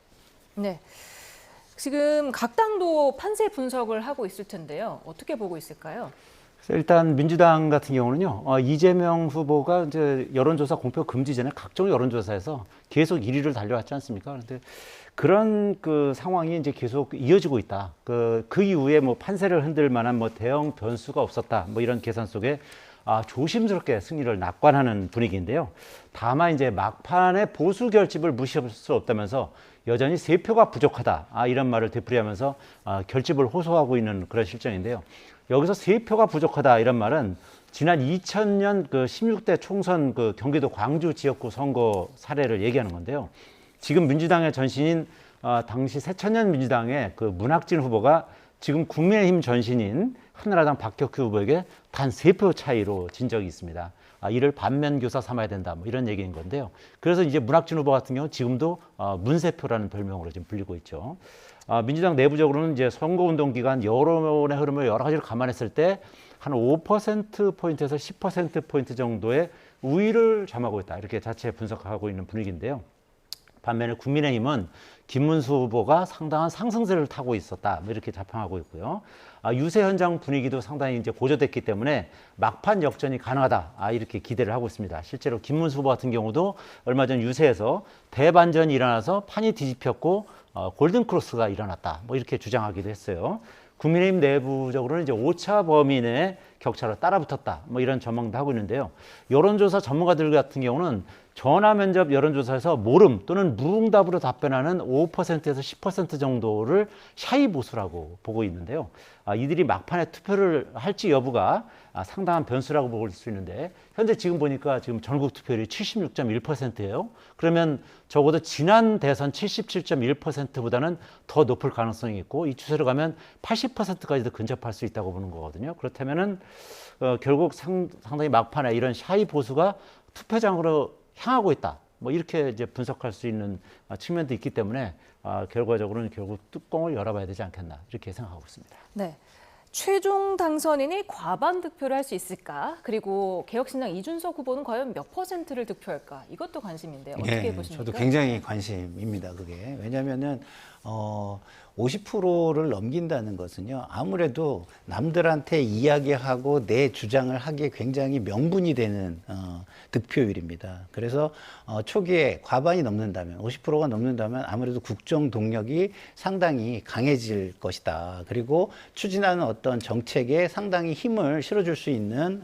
네. 지금 각 당도 판세 분석을 하고 있을 텐데요. 어떻게 보고 있을까요? 일단 민주당 같은 경우는요, 이재명 후보가 이제 여론조사 공표 금지 전에 각종 여론조사에서 계속 1위를 달려왔지 않습니까? 그런데 그런 그 상황이 이제 계속 이어지고 있다. 그 이후에 뭐 판세를 흔들 만한 뭐 대형 변수가 없었다. 뭐 이런 계산 속에 조심스럽게 승리를 낙관하는 분위기인데요. 다만 이제 막판에 보수 결집을 무시할 수 없다면서 여전히 3표가 부족하다. 이런 말을 되풀이하면서 결집을 호소하고 있는 그런 실정인데요. 여기서 3표가 부족하다 이런 말은 지난 2000년 그 16대 총선 그 경기도 광주 지역구 선거 사례를 얘기하는 건데요. 지금 민주당의 전신인 당시 새천년 민주당의 그 문학진 후보가 지금 국민의힘 전신인 한나라당 박혁규 후보에게 단 3표 차이로 진 적이 있습니다. 이를 반면교사 삼아야 된다, 뭐 이런 얘기인 건데요. 그래서 이제 문학진 후보 같은 경우 지금도 문세표라는 별명으로 지금 불리고 있죠. 민주당 내부적으로는 이제 선거운동 기간 여론의 흐름을 여러 가지를 감안했을 때 한 5%포인트에서 10%포인트 정도의 우위를 점하고 있다. 이렇게 자체 분석하고 있는 분위기인데요. 반면에 국민의힘은 김문수 후보가 상당한 상승세를 타고 있었다. 뭐 이렇게 자평하고 있고요. 유세 현장 분위기도 상당히 이제 고조됐기 때문에 막판 역전이 가능하다. 이렇게 기대를 하고 있습니다. 실제로 김문수 후보 같은 경우도 얼마 전 유세에서 대반전이 일어나서 판이 뒤집혔고 골든크로스가 일어났다. 뭐 이렇게 주장하기도 했어요. 국민의힘 내부적으로는 이제 오차 범위 내 격차로 따라붙었다. 뭐 이런 전망도 하고 있는데요. 여론조사 전문가들 같은 경우는 전화 면접 여론조사에서 모름 또는 무응답으로 답변하는 5%에서 10% 정도를 샤이 보수라고 보고 있는데요. 이들이 막판에 투표를 할지 여부가 상당한 변수라고 볼 수 있는데, 현재 지금 보니까 지금 전국 투표율이 76.1%예요. 그러면 적어도 지난 대선 77.1%보다는 더 높을 가능성이 있고, 이 추세로 가면 80%까지도 근접할 수 있다고 보는 거거든요. 그렇다면은 결국 상당히 막판에 이런 샤이 보수가 투표장으로 향하고 있다. 뭐 이렇게 이제 분석할 수 있는 측면도 있기 때문에 결과적으로는 결국 뚜껑을 열어봐야 되지 않겠나 이렇게 생각하고 있습니다. 네. 최종 당선인이 과반 득표를 할 수 있을까? 그리고 개혁신당 이준석 후보는 과연 몇 %를 득표할까? 이것도 관심인데요. 어떻게 보십니까? 저도 굉장히 관심입니다. 그게. 왜냐하면은 50%를 넘긴다는 것은요, 아무래도 남들한테 이야기하고 내 주장을 하기에 굉장히 명분이 되는 득표율입니다. 그래서 초기에 과반이 넘는다면, 50%가 넘는다면 아무래도 국정 동력이 상당히 강해질 것이다. 그리고 추진하는 어떤 정책에 상당히 힘을 실어줄 수 있는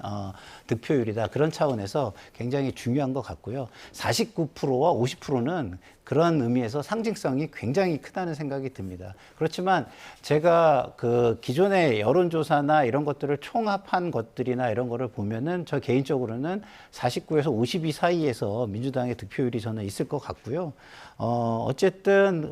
득표율이다. 그런 차원에서 굉장히 중요한 것 같고요. 49%와 50%는 그런 의미에서 상징성이 굉장히 크다는 생각이 듭니다. 그렇지만 제가 그 기존의 여론조사나 이런 것들을 총합한 것들이나 이런 거를 보면은 저 개인적으로는 49에서 52 사이에서 민주당의 득표율이 저는 있을 것 같고요. 어쨌든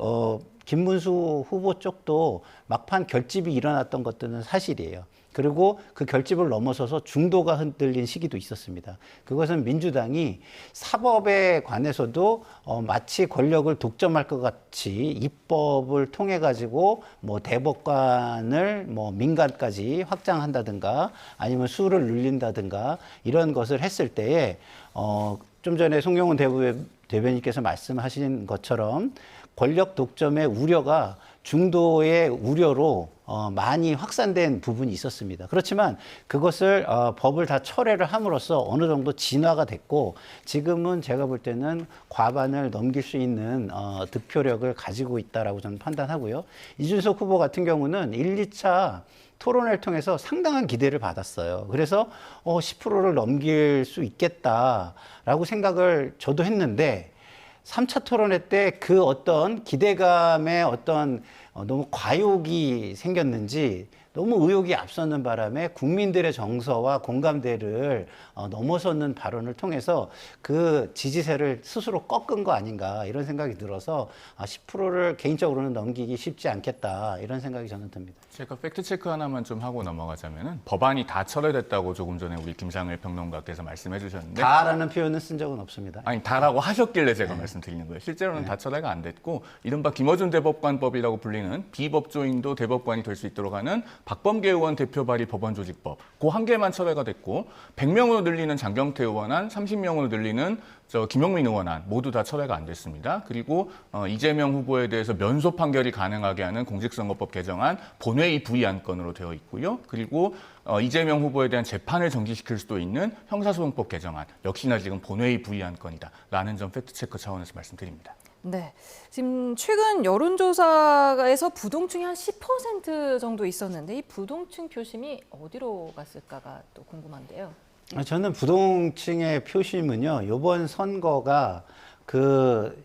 김문수 후보 쪽도 막판 결집이 일어났던 것들은 사실이에요. 그리고 그 결집을 넘어서서 중도가 흔들린 시기도 있었습니다. 그것은 민주당이 사법에 관해서도 마치 권력을 독점할 것 같이 입법을 통해 가지고 뭐 대법관을 뭐 민간까지 확장한다든가 아니면 수를 늘린다든가 이런 것을 했을 때에 좀 전에 송영훈 대변인께서 말씀하신 것처럼 권력 독점의 우려가 중도의 우려로 많이 확산된 부분이 있었습니다. 그렇지만 그것을 법을 다 철회를 함으로써 어느 정도 진화가 됐고, 지금은 제가 볼 때는 과반을 넘길 수 있는 득표력을 가지고 있다라고 저는 판단하고요. 이준석 후보 같은 경우는 1, 2차 토론회를 통해서 상당한 기대를 받았어요. 그래서 10%를 넘길 수 있겠다라고 생각을 저도 했는데 3차 토론회 때 그 어떤 기대감에 어떤 너무 과욕이 생겼는지 너무 의욕이 앞서는 바람에 국민들의 정서와 공감대를 넘어서는 발언을 통해서 그 지지세를 스스로 꺾은 거 아닌가 이런 생각이 들어서 10%를 개인적으로는 넘기기 쉽지 않겠다 이런 생각이 저는 듭니다. 제가 팩트체크 하나만 좀 하고 넘어가자면은 법안이 다 철회됐다고 조금 전에 우리 김상일 평론가께서 말씀해 주셨는데 다라는 표현은 쓴 적은 없습니다. 아니 다라고 하셨길래 제가 말씀드리는 거예요. 실제로는 다 철회가 안 됐고 이른바 김어준 대법관법이라고 불리는 비법조인도 대법관이 될 수 있도록 하는 박범계 의원 대표 발의 법원조직법 그 한 개만 철회가 됐고 100명으로 늘리는 장경태 의원안, 30명으로 늘리는 김용민 의원안 모두 다 철회가 안 됐습니다. 그리고 이재명 후보에 대해서 면소 판결이 가능하게 하는 공직선거법 개정안 본회의 부의안건으로 되어 있고요. 그리고 이재명 후보에 대한 재판을 정지시킬 수도 있는 형사소송법 개정안 역시나 지금 본회의 부의안건이다라는 점 팩트체크 차원에서 말씀드립니다. 네, 지금 최근 여론조사에서 부동층이 한 10% 정도 있었는데 이 부동층 표심이 어디로 갔을까가 또 궁금한데요. 저는 부동층의 표심은요, 이번 선거가 그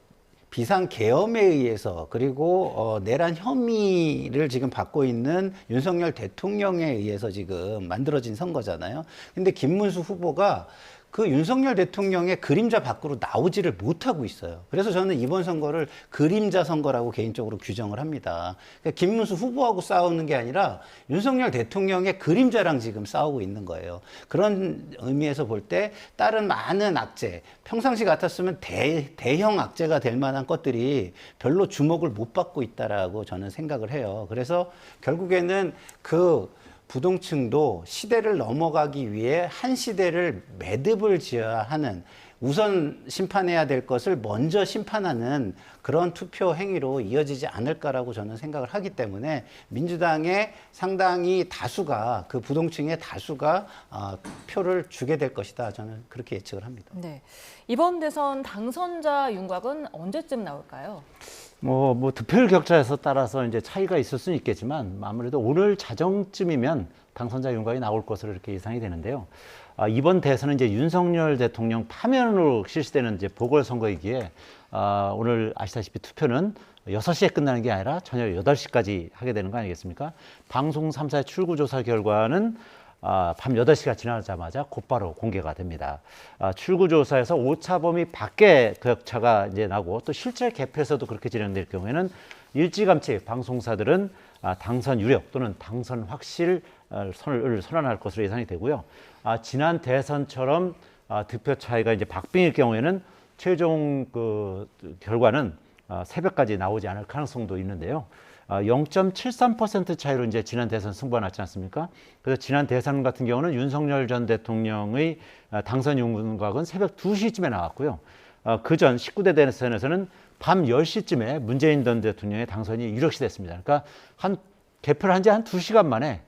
비상 계엄에 의해서 그리고 내란 혐의를 지금 받고 있는 윤석열 대통령에 의해서 지금 만들어진 선거잖아요. 근데 김문수 후보가 그 윤석열 대통령의 그림자 밖으로 나오지를 못하고 있어요. 그래서 저는 이번 선거를 그림자 선거라고 개인적으로 규정을 합니다. 그러니까 김문수 후보하고 싸우는 게 아니라 윤석열 대통령의 그림자랑 지금 싸우고 있는 거예요. 그런 의미에서 볼 때 다른 많은 악재, 평상시 같았으면 대형 악재가 될 만한 것들이 별로 주목을 못 받고 있다라고 저는 생각을 해요. 그래서 결국에는 그 부동층도 시대를 넘어가기 위해 한 시대를 매듭을 지어야 하는, 우선 심판해야 될 것을 먼저 심판하는 그런 투표 행위로 이어지지 않을까라고 저는 생각을 하기 때문에 민주당의 상당히 다수가, 그 부동층의 다수가 표를 주게 될 것이다. 저는 그렇게 예측을 합니다. 네, 이번 대선 당선자 윤곽은 언제쯤 나올까요? 뭐 득표율 격차에서 따라서 이제 차이가 있을 수는 있겠지만 아무래도 오늘 자정쯤이면 당선자 윤곽이 나올 것으로 이렇게 예상이 되는데요. 이번 대선은 이제 윤석열 대통령 파면으로 실시되는 이제 보궐선거이기에 오늘 아시다시피 투표는 6시에 끝나는 게 아니라 저녁 8시까지 하게 되는 거 아니겠습니까? 방송 3사의 출구조사 결과는 밤 8시가 지나자마자 곧바로 공개가 됩니다. 출구조사에서 오차범위 밖에 격차가 이제 나고 또 실제 개표에서도 그렇게 진행될 경우에는 일찌감치 방송사들은 당선 유력 또는 당선 확실을 선언할 것으로 예상이 되고요. 지난 대선처럼 득표 차이가 이제 박빙일 경우에는 최종 그 결과는 새벽까지 나오지 않을 가능성도 있는데요. 0.73% 차이로 이제 지난 대선 승부가 났지 않습니까? 그래서 지난 대선 같은 경우는 윤석열 전 대통령의 당선 윤곽은 새벽 2시쯤에 나왔고요. 그 전 19대 대선에서는 밤 10시쯤에 문재인 전 대통령의 당선이 유력시 됐습니다. 그러니까 개표를 한 지 한 2시간 만에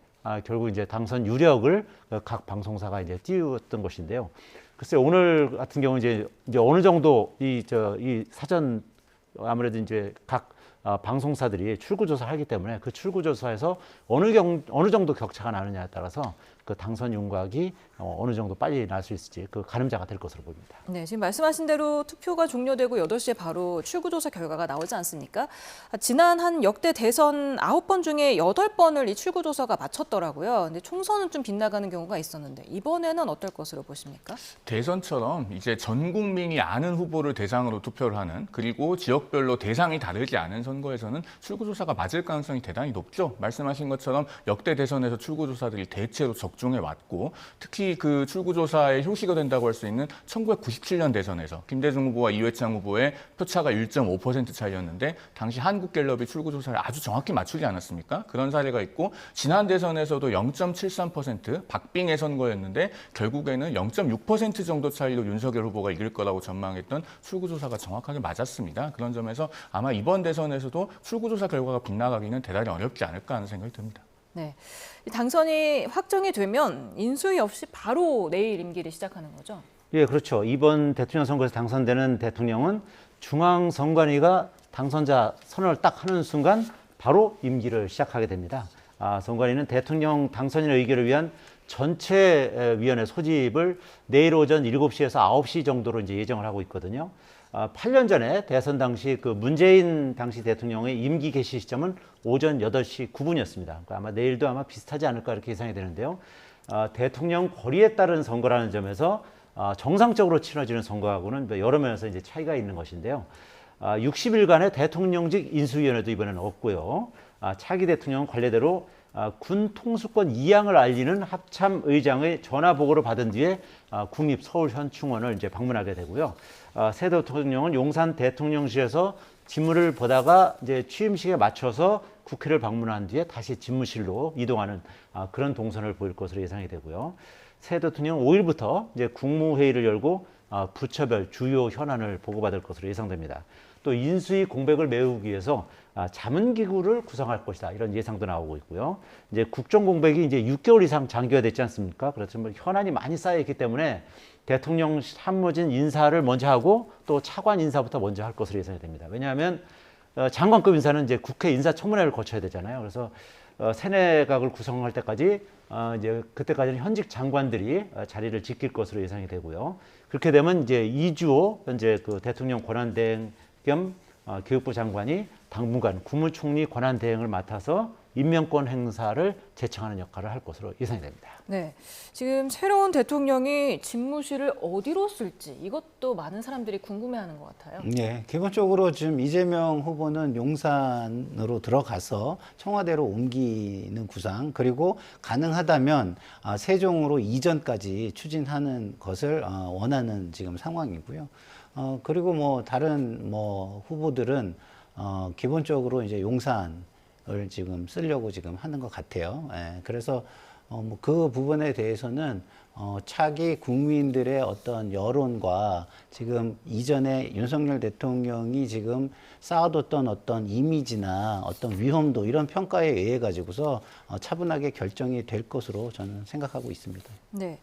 결국 이제 당선 유력을 각 방송사가 이제 띄웠던 것인데요. 글쎄 오늘 같은 경우 이제 어느 정도 이 사전 아무래도 이제 각 방송사들이 출구조사를 하기 때문에 그 출구조사에서 어느 정도 격차가 나느냐에 따라서 그 당선 윤곽이 어느 정도 빨리 날 수 있을지 그 가늠자가 될 것으로 보입니다. 네, 지금 말씀하신 대로 투표가 종료되고 8시에 바로 출구조사 결과가 나오지 않습니까? 지난 한 역대 대선 9번 중에 8번을 이 출구조사가 마쳤더라고요. 근데 총선은 좀 빗나가는 경우가 있었는데 이번에는 어떨 것으로 보십니까? 대선처럼 이제 전 국민이 아는 후보를 대상으로 투표를 하는, 그리고 지역별로 대상이 다르지 않은 선거에서는 출구조사가 맞을 가능성이 대단히 높죠. 말씀하신 것처럼 역대 대선에서 출구조사들이 대체로 적중해 왔고, 특히 그 출구조사의 효시가 된다고 할 수 있는 1997년 대선에서 김대중 후보와 이회창 후보의 표차가 1.5% 차이였는데 당시 한국갤럽이 출구조사를 아주 정확히 맞추지 않았습니까? 그런 사례가 있고, 지난 대선에서도 0.73% 박빙의 선거였는데 결국에는 0.6% 정도 차이로 윤석열 후보가 이길 거라고 전망했던 출구조사가 정확하게 맞았습니다. 그런 점에서 아마 이번 대선에서도 출구조사 결과가 빗나가기는 대단히 어렵지 않을까 하는 생각이 듭니다. 네, 당선이 확정이 되면 인수위 없이 바로 내일 임기를 시작하는 거죠? 예, 그렇죠. 이번 대통령 선거에서 당선되는 대통령은 중앙선관위가 당선자 선언을 딱 하는 순간 바로 임기를 시작하게 됩니다. 선관위는 대통령 당선인 의결을 위한 전체 위원회 소집을 내일 오전 7시에서 9시 정도로 이제 예정을 하고 있거든요. 8년 전에 대선 당시 그 문재인 당시 대통령의 임기 개시 시점은 오전 8시 9분이었습니다. 그러니까 아마 내일도 아마 비슷하지 않을까 이렇게 예상이 되는데요. 대통령 권위에 따른 선거라는 점에서 정상적으로 치러지는 선거하고는 여러 면에서 이제 차이가 있는 것인데요. 60일간의 대통령직 인수위원회도 이번에는 없고요. 차기 대통령은 관례대로 군 통수권 이양을 알리는 합참 의장의 전화 보고를 받은 뒤에 국립 서울현충원을 이제 방문하게 되고요. 새 대통령은 용산 대통령실에서 집무를 보다가 이제 취임식에 맞춰서 국회를 방문한 뒤에 다시 집무실로 이동하는 그런 동선을 보일 것으로 예상이 되고요. 새 대통령은 5일부터 이제 국무회의를 열고 부처별 주요 현안을 보고받을 것으로 예상됩니다. 또 인수위 공백을 메우기 위해서 자문기구를 구성할 것이다. 이런 예상도 나오고 있고요. 이제 국정 공백이 이제 6개월 이상 장기화됐지 않습니까? 그렇죠. 뭐 현안이 많이 쌓여 있기 때문에 대통령 참모진 인사를 먼저 하고 또 차관 인사부터 먼저 할 것으로 예상이 됩니다. 왜냐하면 장관급 인사는 이제 국회 인사청문회를 거쳐야 되잖아요. 그래서 새내각을 구성할 때까지 이제 그때까지는 현직 장관들이 자리를 지킬 것으로 예상이 되고요. 그렇게 되면 이제 이주호 현재 그 대통령 권한대행 겸 교육부 장관이 당분간 국무총리 권한대행을 맡아서 임명권 행사를 제청하는 역할을 할 것으로 예상이 됩니다. 네, 지금 새로운 대통령이 집무실을 어디로 쓸지 이것도 많은 사람들이 궁금해하는 것 같아요. 네, 기본적으로 지금 이재명 후보는 용산으로 들어가서 청와대로 옮기는 구상, 그리고 가능하다면 세종으로 이전까지 추진하는 것을 원하는 지금 상황이고요. 그리고 뭐 다른 뭐 후보들은 기본적으로 이제 용산을 지금 쓰려고 지금 하는 것 같아요. 예, 그래서 뭐 그 부분에 대해서는 차기 국민들의 어떤 여론과 지금 이전에 윤석열 대통령이 지금 쌓아뒀던 어떤 이미지나 어떤 위험도 이런 평가에 의해 가지고서 차분하게 결정이 될 것으로 저는 생각하고 있습니다. 네.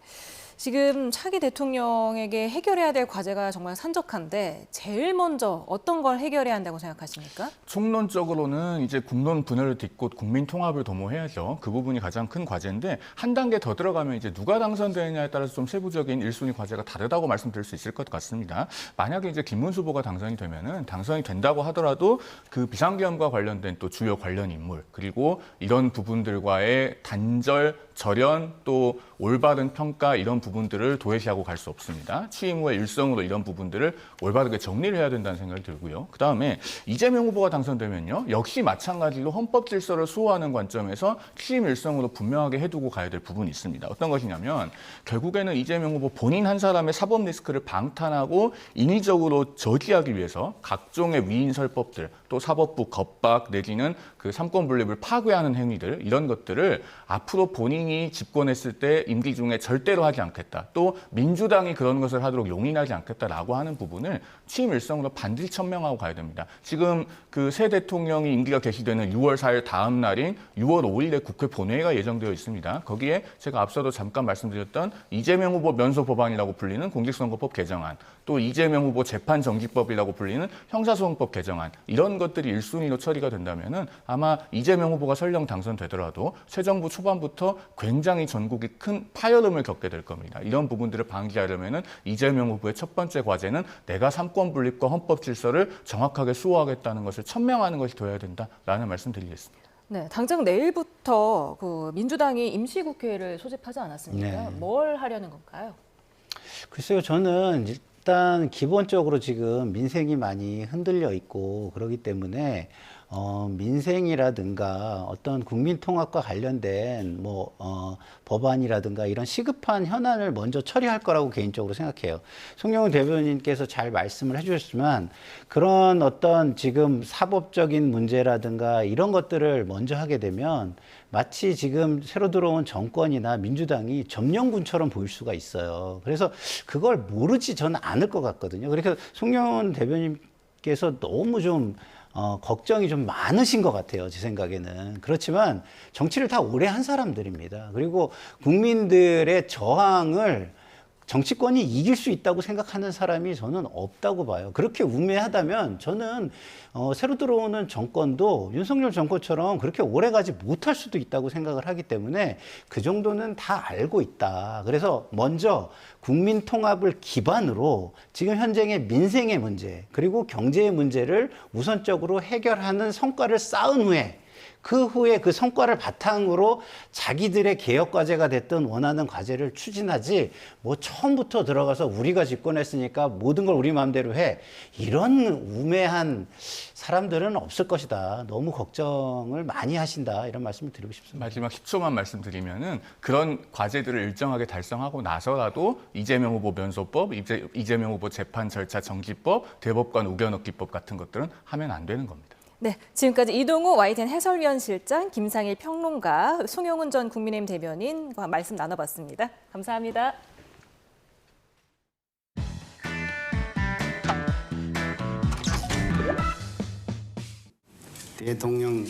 지금 차기 대통령에게 해결해야 될 과제가 정말 산적한데 제일 먼저 어떤 걸 해결해야 한다고 생각하십니까? 총론적으로는 이제 국론 분열을 딛고 국민 통합을 도모해야죠. 그 부분이 가장 큰 과제인데 한 단계 더 들어가면 이제 누가 당선되느냐에 따라서 좀 세부적인 1순위 과제가 다르다고 말씀드릴 수 있을 것 같습니다. 만약에 이제 김문수 후보가 당선이 되면은 당선이 된다고 하더라도 그 비상계엄과 관련된 또 주요 관련 인물 그리고 이런 부분들과의 단절 절연 또 올바른 평가 이런 부분들을 도외시하고 갈 수 없습니다. 취임 후에 일성으로 이런 부분들을 올바르게 정리를 해야 된다는 생각이 들고요. 그다음에 이재명 후보가 당선되면요. 역시 마찬가지로 헌법 질서를 수호하는 관점에서 취임 일성으로 분명하게 해두고 가야 될 부분이 있습니다. 어떤 것이냐면 결국에는 이재명 후보 본인 한 사람의 사법 리스크를 방탄하고 인위적으로 저지하기 위해서 각종의 위인설법들 또 사법부 겁박 내지는 그 삼권 분립을 파괴하는 행위들 이런 것들을 앞으로 본인이 집권했을 때 임기 중에 절대로 하지 않겠다. 또 민주당이 그런 것을 하도록 용인하지 않겠다라고 하는 부분을 취임 일성으로 반드시 천명하고 가야 됩니다. 지금 그 새 대통령이 임기가 개시되는 6월 4일 다음 날인 6월 5일에 국회 본회의가 예정되어 있습니다. 거기에 제가 앞서도 잠깐 말씀드렸던 이재명 후보 면소 법안이라고 불리는 공직선거법 개정안, 또 이재명 후보 재판정지법이라고 불리는 형사소송법 개정안 이런 것들이 1순위로 처리가 된다면은 아마 이재명 후보가 설령 당선되더라도 새 정부 초반부터 굉장히 전국이 큰 파열음을 겪게 될 겁니다. 이런 부분들을 방지하려면은 이재명 후보의 첫 번째 과제는 내가 삼권 분립과 헌법 질서를 정확하게 수호하겠다는 것을 천명하는 것이 되어야 된다라는 말씀드리겠습니다. 네, 당장 내일부터 그 민주당이 임시국회를 소집하지 않았습니까? 네. 뭘 하려는 건가요? 글쎄요, 저는 일단 기본적으로 지금 민생이 많이 흔들려 있고 그렇기 때문에 민생이라든가 어떤 국민 통합과 관련된 법안이라든가 이런 시급한 현안을 먼저 처리할 거라고 개인적으로 생각해요. 송영훈 대변인께서 잘 말씀을 해주셨지만 그런 어떤 지금 사법적인 문제라든가 이런 것들을 먼저 하게 되면 마치 지금 새로 들어온 정권이나 민주당이 점령군처럼 보일 수가 있어요. 그래서 그걸 모르지 저는 않을 것 같거든요. 그래서 송영훈 대변인께서 너무 좀 걱정이 좀 많으신 것 같아요. 제 생각에는. 그렇지만 정치를 다 오래 한 사람들입니다. 그리고 국민들의 저항을 정치권이 이길 수 있다고 생각하는 사람이 저는 없다고 봐요. 그렇게 우매하다면 저는 새로 들어오는 정권도 윤석열 정권처럼 그렇게 오래 가지 못할 수도 있다고 생각을 하기 때문에 그 정도는 다 알고 있다. 그래서 먼저 국민 통합을 기반으로 지금 현재의 민생의 문제 그리고 경제의 문제를 우선적으로 해결하는 성과를 쌓은 후에 그 후에 그 성과를 바탕으로 자기들의 개혁 과제가 됐든 원하는 과제를 추진하지 뭐 처음부터 들어가서 우리가 집권했으니까 모든 걸 우리 마음대로 해. 이런 우매한 사람들은 없을 것이다. 너무 걱정을 많이 하신다. 이런 말씀을 드리고 싶습니다. 마지막 10초만 말씀드리면은 그런 과제들을 일정하게 달성하고 나서라도 이재명 후보 면소법, 이재명 후보 재판 절차 정지법, 대법관 우겨넣기법 같은 것들은 하면 안 되는 겁니다. 네, 지금까지 이동우 YTN 해설위원 실장, 김상일 평론가, 송영훈 전 국민의힘 대변인과 말씀 나눠봤습니다. 감사합니다. 대통령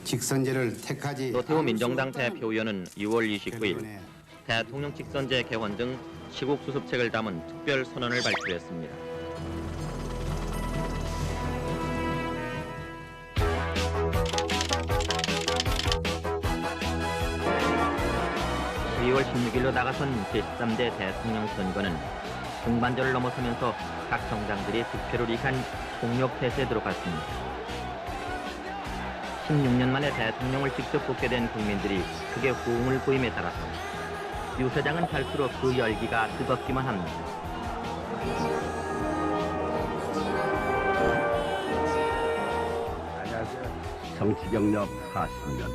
직선제를 택하지 노태우 민정당 대표위원은 6월 29일 대통령 직선제 개헌 등 시국 수습책을 담은 특별 선언을 발표했습니다. 12월 16일로 다가선 제13대 대통령 선거는 중반전을 넘어서면서 각 정당들이 득표를 이익한 총력태세에 들어갔습니다. 16년 만에 대통령을 직접 뽑게 된 국민들이 크게 호응을 보임에 따라서 유세장은 갈수록 그 열기가 뜨겁기만 합니다. 안녕하세요. 정치경력 40년.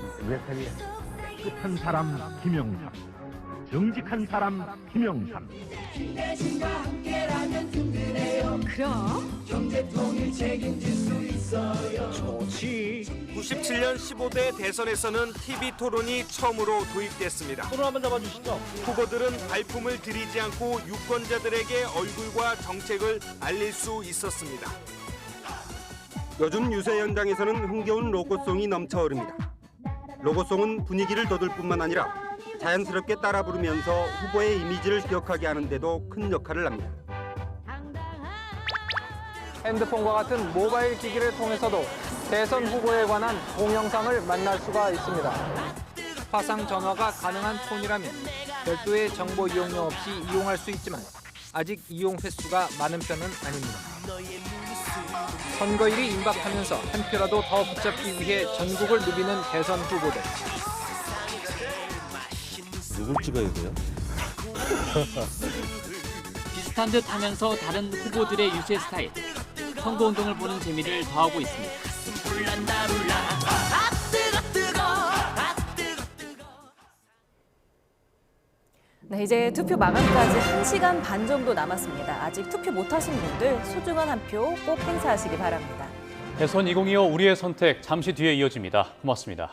깨끗한 사람 김영삼. 정직한 사람 김영삼. 그럼 경제통일 책임질 수 있어요. 좋지. 97년 15대 대선에서는 TV 토론이 처음으로 도입됐습니다. 토론 한번 잡아주시죠. 후보들은 발품을 들이지 않고 유권자들에게 얼굴과 정책을 알릴 수 있었습니다. 요즘 유세 현장에서는 흥겨운 로고송이 넘쳐 흐릅니다. 로고송은 분위기를 돋울 뿐만 아니라 자연스럽게 따라 부르면서 후보의 이미지를 기억하게 하는 데도 큰 역할을 합니다. 핸드폰과 같은 모바일 기기를 통해서도 대선 후보에 관한 동영상을 만날 수가 있습니다. 화상 전화가 가능한 폰이라면 별도의 정보 이용료 없이 이용할 수 있지만 아직 이용 횟수가 많은 편은 아닙니다. 선거일이 임박하면서 한 표라도 더 붙잡기 위해 전국을 누비는 대선 후보들. 누굴 찍어야 돼요? 비슷한 듯 하면서 다른 후보들의 유세 스타일. 선거운동을 보는 재미를 더하고 있습니다. 네, 이제 투표 마감까지 1시간 반 정도 남았습니다. 아직 투표 못하신 분들 소중한 한 표 꼭 행사하시기 바랍니다. 대선 2025 우리의 선택 잠시 뒤에 이어집니다. 고맙습니다.